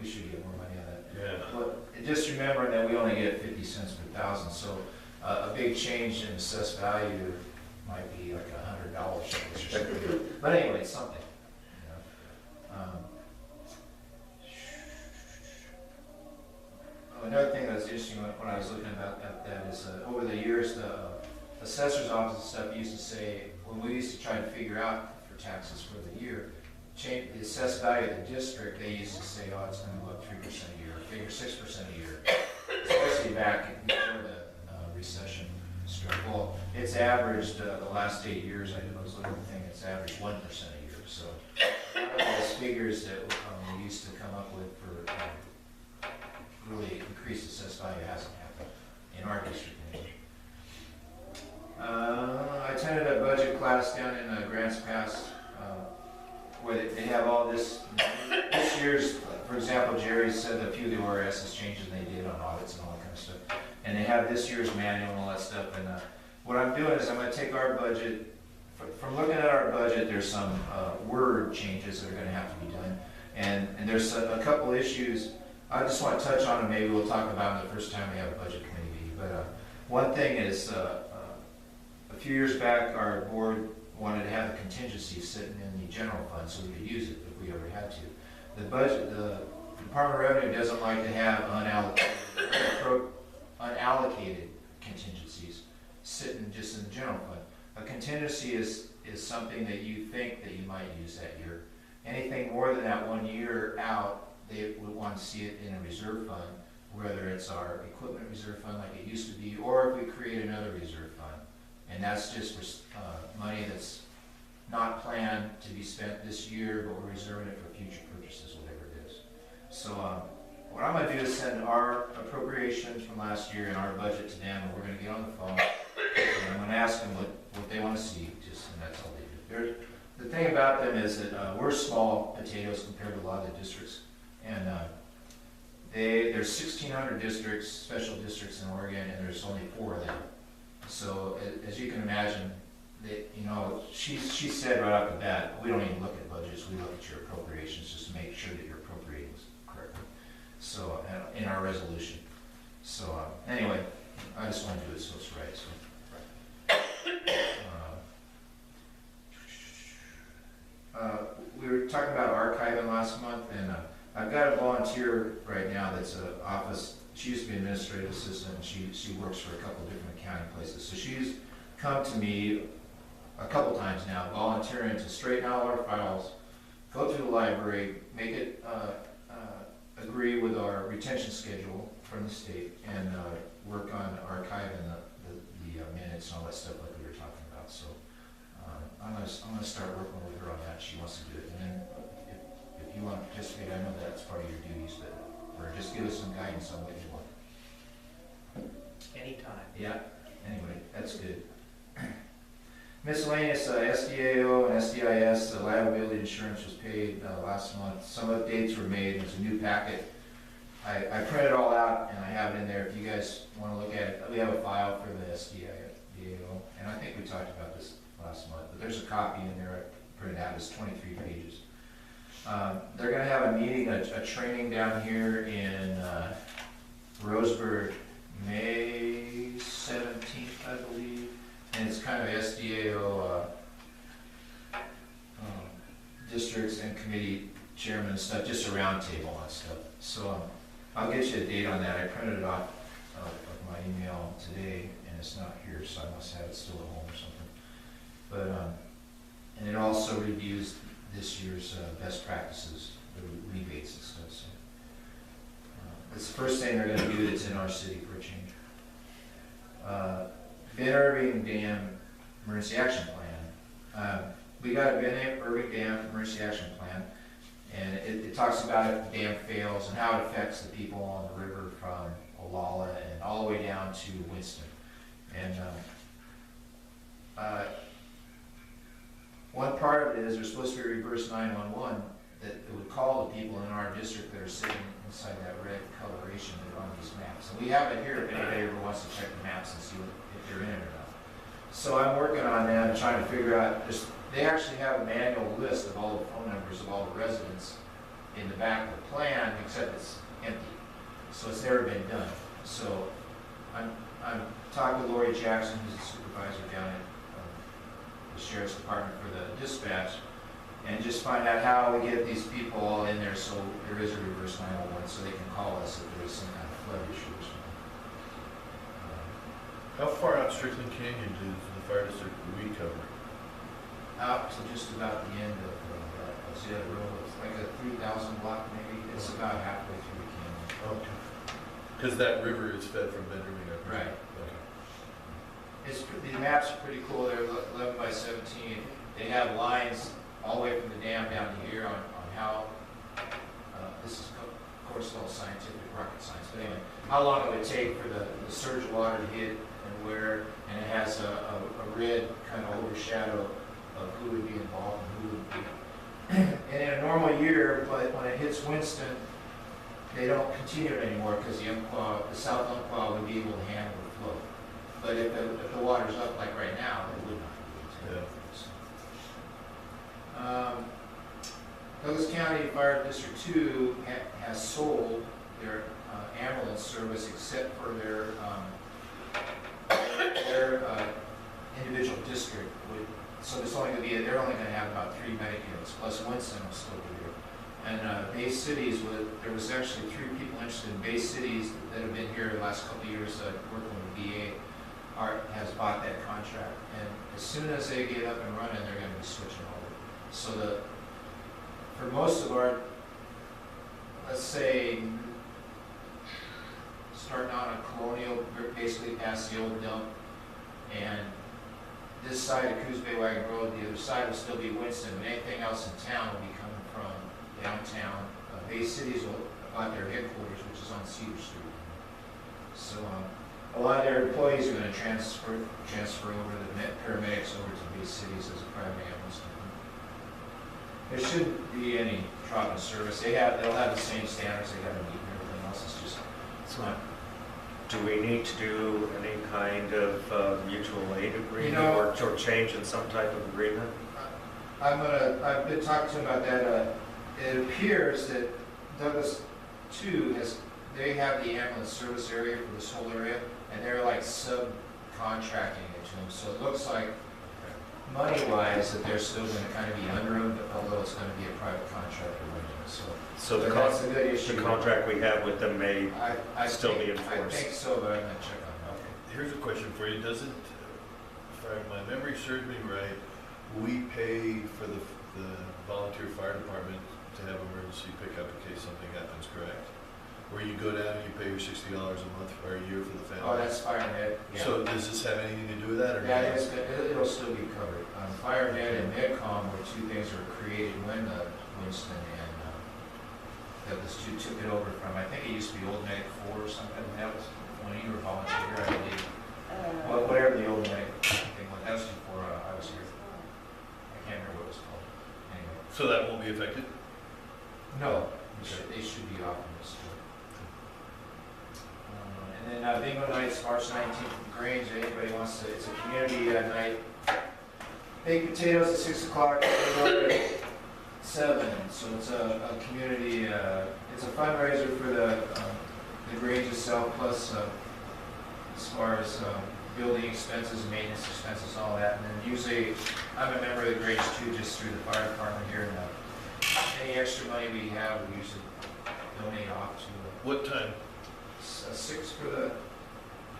we should get more money out of that. Yeah. But just remember that we only get 50 cents per thousand, so a big change in assessed value might be like $100 or something. But anyway, it's something. You know. Another thing that was interesting when I was looking at that is over the years, the assessor's office and stuff used to say, when we used to try to figure out for taxes for the year, change the assessed value of the district, they used to say, oh, it's going to go up 3% a year, figure 6% a year, especially back before the recession. struck. Well, it's averaged, the last 8 years, I was looking at the thing, it's averaged 1% a year, so. Those figures that we used to come up with for really increase assessed value hasn't happened in our district anyway. I attended a budget class down in Grants Pass, where they have all this year's, for example, Jerry said a few of the ORS's changes they did on audits and all that kind of stuff. And they have this year's manual and all that stuff. And what I'm doing is I'm going to take our budget, from looking at our budget, there's some word changes that are going to have to be done. And there's a couple issues. I just want to touch on them. Maybe we'll talk about them the first time we have a budget committee meeting. But one thing is, a few years back, our board wanted to have a contingency sitting in the general fund so we could use it if we ever had to. The Department of Revenue doesn't like to have unallocated contingencies sitting just in the general fund. A contingency is something that you think that you might use that year. Anything more than that 1 year out, they would want to see it in a reserve fund, whether it's our equipment reserve fund like it used to be, or if we create another reserve fund. And that's just for money that's not planned to be spent this year, but we're reserving it for future purchases, whatever it is. So what I'm going to do is send our appropriations from last year and our budget to them, and we're going to get on the phone, and I'm going to ask them what they want to see, and that's all they do. The thing about them is that we're small potatoes compared to a lot of the districts, and there's 1,600 districts, special districts in Oregon, and there's only 4 of them. So as you can imagine, she said right off the bat, we don't even look at budgets, we look at your appropriations just to make sure that you're appropriating correctly. So in our resolution. So anyway, I just want to do it so it's right. So we were talking about archiving last month, and I've got a volunteer right now that's an office. She used to be administrative assistant, and she works for a couple different accounting places. So she's come to me a couple times now, volunteering to straighten out our files, go through the library, make it agree with our retention schedule from the state, and work on archiving the minutes and all that stuff like we were talking about. So I'm gonna start working with her on that. She wants to do it, and then if you want to participate, I know that's part of your duties, but or just give us some guidance on what you want. Anytime. Yeah, anyway, that's good. Miscellaneous SDAO and SDIS liability insurance was paid last month. Some updates were made. There's a new packet. I printed it all out and I have it in there if you guys want to look at it. We have a file for the SDAO, and I think we talked about this last month, but there's a copy in there I printed out. It's 23 pages. They're going to have a meeting, a training down here in Roseburg, May 17th, I believe, and it's kind of SDAO districts and committee chairman and stuff, just a round table on stuff. So I'll get you a date on that. I printed it off of my email today, and it's not here, so I must have it still at home or something. But and it also reviews this year's best practices, the rebates and stuff. So it's the first thing they're going to do that's in our city for a change. Ben Irving Dam Emergency Action Plan. We got a Ben Irving Dam Emergency Action Plan, and it talks about if the dam fails and how it affects the people on the river from Olalla and all the way down to Winston. And one part of it is there's supposed to be a reverse 911 that would call the people in our district that are sitting inside that red coloration that are on these maps. And we have it here if anybody ever wants to check the maps and see if they're in it or not. So I'm working on that and trying to figure out, they actually have a manual list of all the phone numbers of all the residents in the back of the plan, except it's empty. So it's never been done. So I'm talking to Lori Jackson, who's the supervisor down at the Sheriff's Department for the dispatch, and just find out how we get these people all in there so there is a reverse 911 so they can call us if there is some kind of flood issue or something. How far out Strickland Canyon does the fire district we cover? Out to just about the end of Zeta Road. It's like a 3,000 block maybe. It's about halfway through the canyon. Okay. Because that river is fed from Benjamin. Right. Okay. the maps are pretty cool, they're 11 by 17. They have lines all the way from the dam down to here on how, this is of course all scientific rocket science, but anyway, how long it would take for the surge water to hit and where, and it has a red kind of overshadow of who would be involved and who would be. And in a normal year, but when it hits Winston, they don't continue it anymore because the south umpqua would be able to handle the flow. But if the water's up like right now, it would not. Yeah. Douglas County Fire District 2 has sold their ambulance service except for their individual district. So there's only going to be, they're only going to have about 3 medic units, plus Winston will still be here. And Bay Cities, there was actually 3 people interested in Bay Cities that have been here the last couple of years working with VA. Art has bought that contract, and as soon as they get up and running, they're going to be switching over. So for most of our, let's say, starting out on Colonial, basically past the old dump, and this side of Coos Bay Wagon Road, the other side will still be Winston, but anything else in town will be coming from downtown. Bay Cities will bought their headquarters, which is on Cedar Street. So a lot of their employees are going to transfer over the paramedics over to Bay Cities as a private ambulance company. There shouldn't be any drop in service. They'll have the same standards they got to meet and everything else. It's just it's not. Do we need to do any kind of mutual aid agreement or change in some type of agreement? I've been talking to them about that. It appears that Douglas 2 they have the ambulance service area for this whole area, and they're like subcontracting it to them. So it looks like money-wise that they're still going to kind of be under them, although it's going to be a private contract arrangement. So that's a good issue. The contract we have with them may still be I enforced. think so, but I'm going to check on that. Here's a question for you. Doesn't, if my memory serves me right, we pay for the volunteer fire department to have emergency pickup in case something happens, correct? Where you go down and you pay your $60 a month or a year for the family? Oh, that's FireNet. Yeah. So does this have anything to do with that, or? Yeah, it'll still be covered. FireNet and MedCom were 2 things that were created when Winston and Douglas 2 took it over from, I think it used to be Old Medic 4 or something. That was when you were volunteer, I believe. Well, whatever the Old Medic thing was, that was before I was here. I can't remember what it was called. Anyway. So that won't be affected? No, they should be off in this store. And then bingo nights, March 19th at the Grange. Anybody wants to, it's a community night. Baked potatoes at 6 o'clock, bingo at 7. So it's a community, it's a fundraiser for the Grange itself, plus as far as building expenses, maintenance expenses, all that. And then usually, I'm a member of the Grange too, just through the fire department here. And any extra money we have, we usually donate off to. What time? 6 for the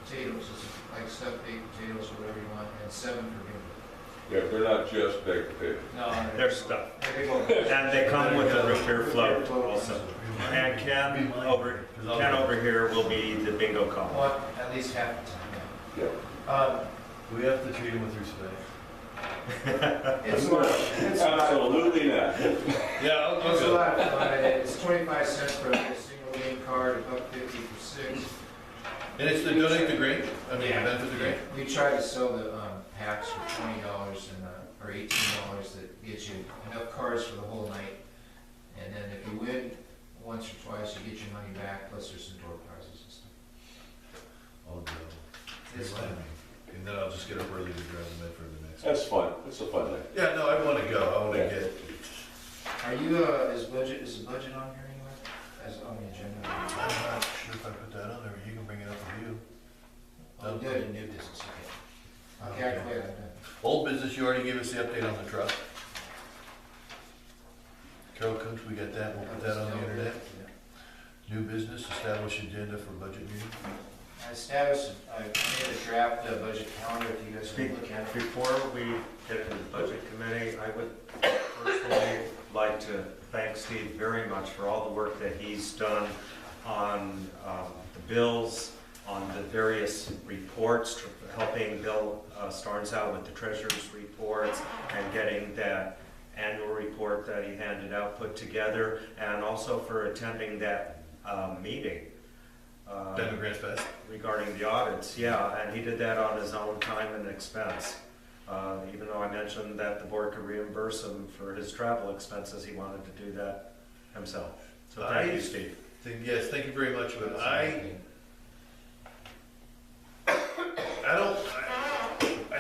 potatoes, it's like stuffed baked potatoes or whatever you want, and 7 for bingo. Yeah, they're not just baked potatoes. No, They're stuffed. They're big old- And they come with a root beer float float also. And Ken over here will be the bingo column. Well, at least half the time, Yeah. yeah. We have to treat them with respect. It's a lot, it's Absolutely not. Yeah, it's a lot of fun. It's 25 cents for a single game card, $1.50 for 6. And it's to donate the Grange? I mean, Yeah. benefit the Grange? We try to sell the packs for $20 and or $18 that gets you enough cards for the whole night. And then if you win once or twice, you get your money back, plus there's some door prizes and stuff. I'll go. It's fun. And then I'll just get up early to drive the Med for the next. That's fun. It's a fun night. Yeah, no, I want to go. I want to Yeah. get. Are you, is the budget on here anywhere? As on the agenda? I'm not sure if I put that on there. You can bring it up with you. Oh, you did in new business, okay. Okay, I quit, I'm done. Old business, you already gave us the update on the truck. Carol Coombs, we got that. We'll put that on the internet. New business, establish agenda for budget meeting. I made a draft budget calendar if you guys want to look at it. Before we get to the budget committee, I would personally like to thank Steve very much for all the work that he's done on the bills on the various reports, helping Bill Starnes out with the treasurer's reports and getting that annual report that he handed out put together, and also for attending that meeting Diamond Grants Fest. regarding the audits. Yeah, and he did that on his own time and expense. Even though I mentioned that the board could reimburse him for his travel expenses, he wanted to do that himself. So thank you, Steve. Yes, thank you very much, but I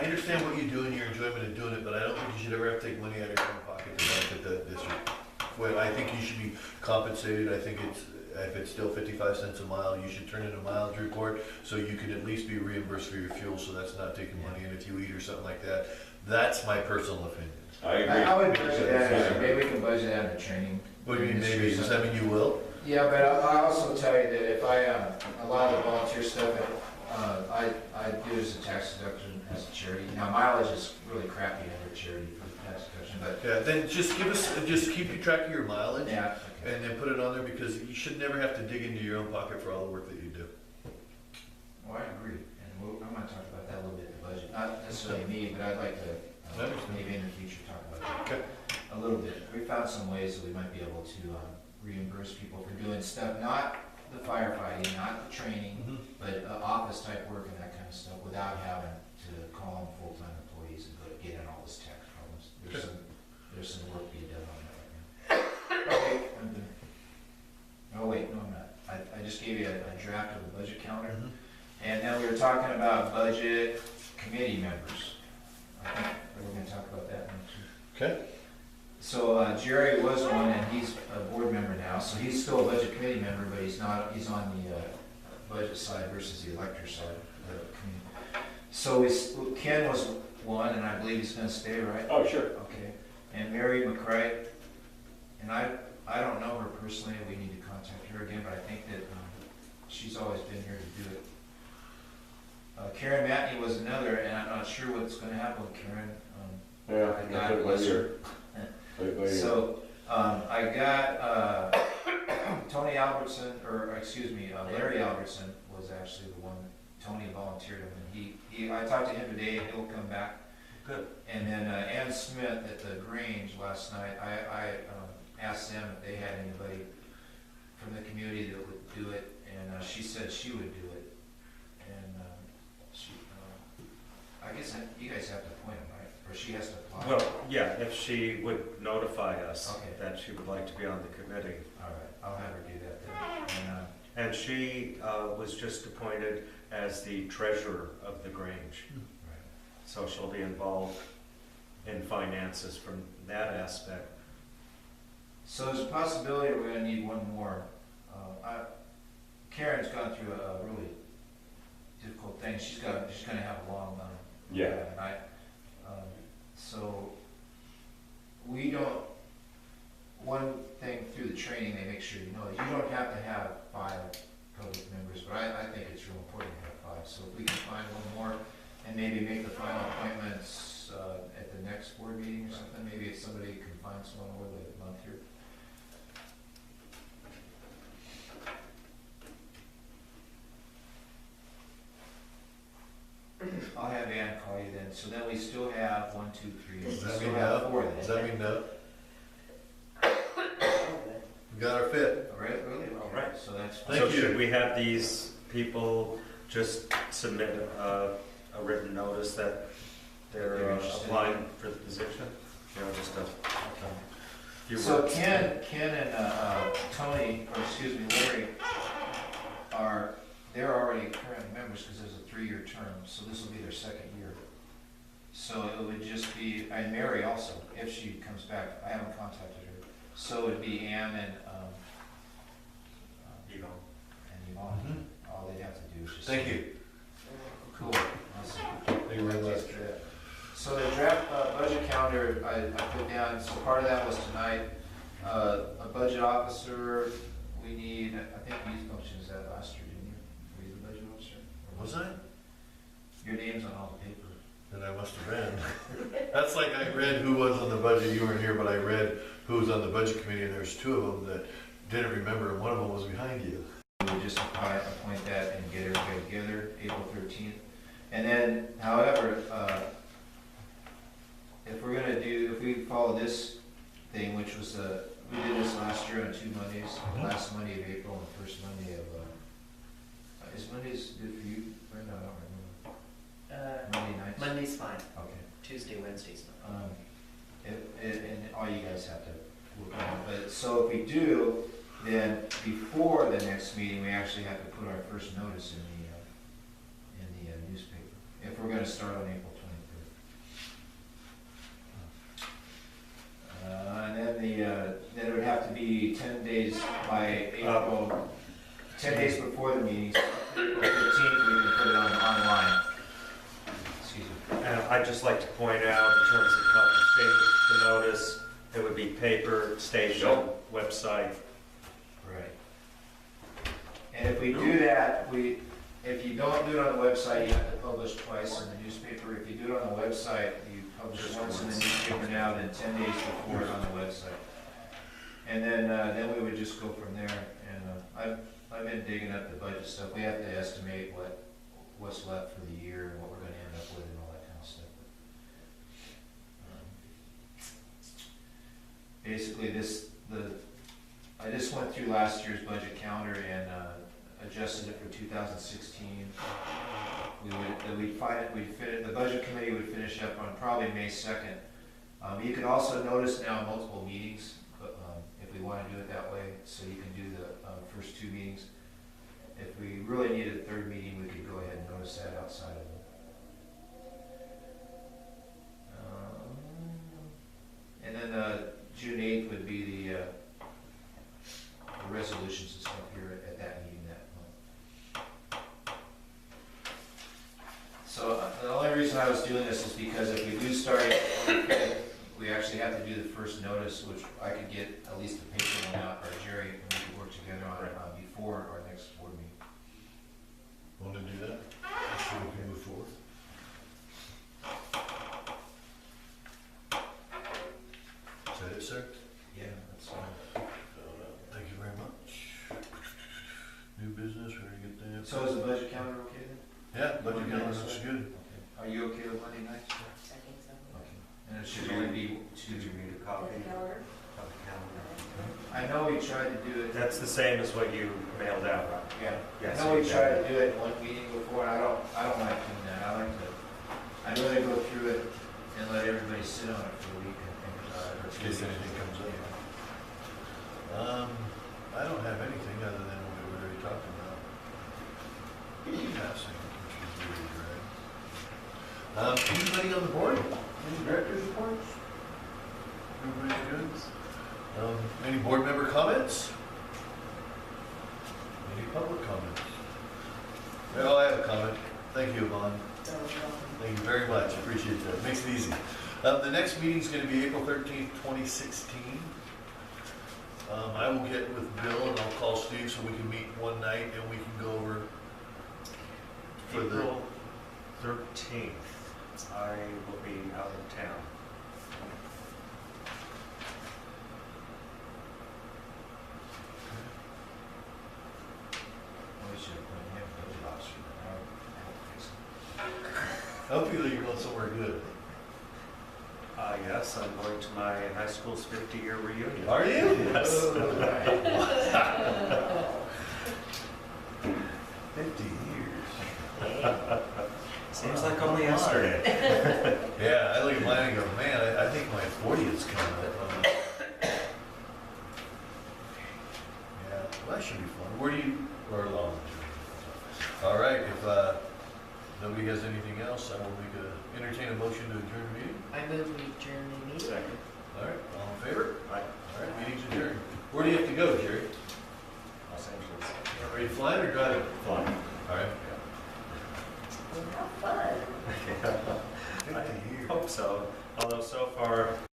understand what you do and your enjoyment of doing it, but I don't think you should ever have to take money out of your own pocket to benefit the district. Well, I think you should be compensated. I think if it's still 55 cents a mile, you should turn in a mileage report so you can at least be reimbursed for your fuel, so that's not taking money in if you eat or something like that. That's my personal opinion. I agree. I would budget that, maybe we can budget that in the training. What do you mean maybe? Does that mean you will? Yeah, but I also tell you that if a lot of the volunteer stuff, I do as a tax deduction as a charity. Now mileage is really crappy under charity for the tax deduction, but Yeah, then just keep your track of your mileage yeah. Okay. and then put it on there, because you should never have to dig into your own pocket for all the work that you do. Well, I agree, and I'm gonna talk about that a little bit in the budget, not necessarily me, but I'd like to, maybe in the future, talk about that. Okay. A little bit. We found some ways that we might be able to reimburse people for doing stuff, not the firefighting, not the training, but office type work and that kind of stuff, without having to call them full-time employees and get in all this tax problems. There's some work being done on that right now. Okay, I'm done. Oh, wait, no, I'm not. I just gave you a draft of the budget calendar. And then we were talking about budget committee members. I think we're gonna talk about that one too. Okay. So Jerry was one, and he's a board member now, so he's still a budget committee member, but he's not, he's on the budget side versus the elector side of the committee. So Ken was one, and I believe he's gonna stay, right? Oh, sure. Okay. And Mary McCray, and I don't know her personally, we need to contact her again, but I think that she's always been here to do it. Karen Matney was another, and I'm not sure what's gonna happen with Karen. God bless her. So, I got, Tony Albertson, or excuse me, Larry Albertson was actually the one, Tony volunteered him, and I talked to him today, and he'll come back. Good. And then, Ann Smith at the Grange last night, I asked them if they had anybody from the community that would do it, and, she said she would do it. And, I guess you guys have to appoint him, right? Or she has to apply? Well, yeah, if she would notify us Okay. that she would like to be on the committee. All right, I'll have her do that then. And she was just appointed as the treasurer of the Grange. Right. So she'll be involved in finances from that aspect. So there's a possibility we're gonna need one more. Karen's gone through a really difficult thing. She's gonna have a long, Yeah. night. So we don't, one thing through the training, they make sure you know, you don't have to have 5 public members, but I think it's real important to have 5. So if we can find one more and maybe make the final appointments at the next board meeting or something, maybe if somebody can find someone over the month here. I'll have Ann call you then. So then we still have 1, 2, 3. Does We that still mean have no? 4 then. Does that mean no? We got our fit. Really? All right. So that's fine. Thank So you. should we have these people just submit a written notice that They're they're interested. applying for the position? You know, just a few So words. Ken and Tony, or excuse me, Larry, they're already current members because there's a 3-year term, so this will be their 2nd year. So it would just be, and Mary also, if she comes back, I haven't contacted her. So it'd be Ann and You know. Yvonne. All they'd have to do is just. Thank you. Cool. Awesome. Thank you very much. So the draft budget calendar I put down, so part of that was tonight. A budget officer, we need, I think you used functions that last year, didn't you? Were you the budget officer? Or Was I? Your name's on all the paper. Then I must have been. That's like I read who was on the budget. You weren't here, but I read who was on the budget committee, and there's 2 of them that didn't remember, and one of them was behind you. we would just appoint that and get everybody together, April 13th. And then, however, if we follow this thing, which was, we did this last year on 2 Mondays, the last Monday of April and the first Monday of, is Mondays good for you? Brenda? I don't remember. Monday nights? Monday's fine, Okay. Tuesday, Wednesday's not. And all you guys have to work on it. But, so if we do, then before the next meeting, we actually have to put our first notice in the newspaper, if we're gonna start on April 23rd. And then it would have to be 10 days by April, 10 days before the meeting, so April 15th, we can put it online. Excuse me. And I'd just like to point out, in terms of publishing the notice, it would be paper, station, website. Right. And if we do that, if you don't do it on the website, you have to publish twice in the newspaper. If you do it on the website, you publish once in the newspaper now, then 10 days before it on the website. And then we would just go from there. And I've been digging up the budget stuff. We have to estimate what's left for the year and what we're gonna end up with and all that kind of stuff. Basically, I just went through last year's budget calendar and adjusted it for 2016. The budget committee would finish up on probably May 2nd. You can also notice now multiple meetings, if we want to do it that way, so you can do the first 2 meetings. If we really need a 3rd meeting, we could go ahead and notice that outside of it. And then June 8th would be the resolutions and stuff here at that meeting that month. So the only reason I was doing this is because if we do start, we actually have to do the first notice, which I could get at least a paper one out, or Jerry, and we could work together on it before our next board meeting. Want to do that? So we can move forward. Is that it, sir? Yeah, that's fine. Thank you very much. New business, we're gonna get that. So is the budget calendar okay then? Yeah, budget calendar looks good. Okay. Are you okay with Monday nights? I think so. Okay. And it should only be Did you read a Is copy it calendar? of the calendar? I know we tried to do it. That's the same as what you mailed out, right? Yeah. Yes. I know we tried to do it in one meeting before, and I don't like doing that. I'd rather go through it and let everybody sit on it for a week and think about it. In case anything comes up. I don't have anything other than what we already talked about. Passing, which is really great. Anybody on the board? Any director's reports? Everybody's good? Any board member comments? Any public comments? Well, I have a comment. Thank you, Yvonne. Thank you very much, appreciate that, makes it easy. The next meeting's gonna be April 13th, 2016. I will get with Bill and I'll call Steve so we can meet one night and we can go over for the, April 13th, I will be out of town. We should have put him budget officer. hopefully you're going somewhere good. Yes, I'm going to my high school's 50-year reunion. Are you? Yes. 50 years. Seems like only yesterday. Yeah, I look at mine and go, man, I think my 40th coming up. Yeah, well, that should be fun. Where do you, or long? All right, if nobody has anything else, I will entertain a motion to adjourn the meeting. I move we adjourn the meeting. Second. All right, all in favor? Right. All right, meeting's adjourned. Where do you have to go, Jerry? Los Angeles. Are you flying or driving? Flying. All right. Well, have fun. I hope so. Although so far,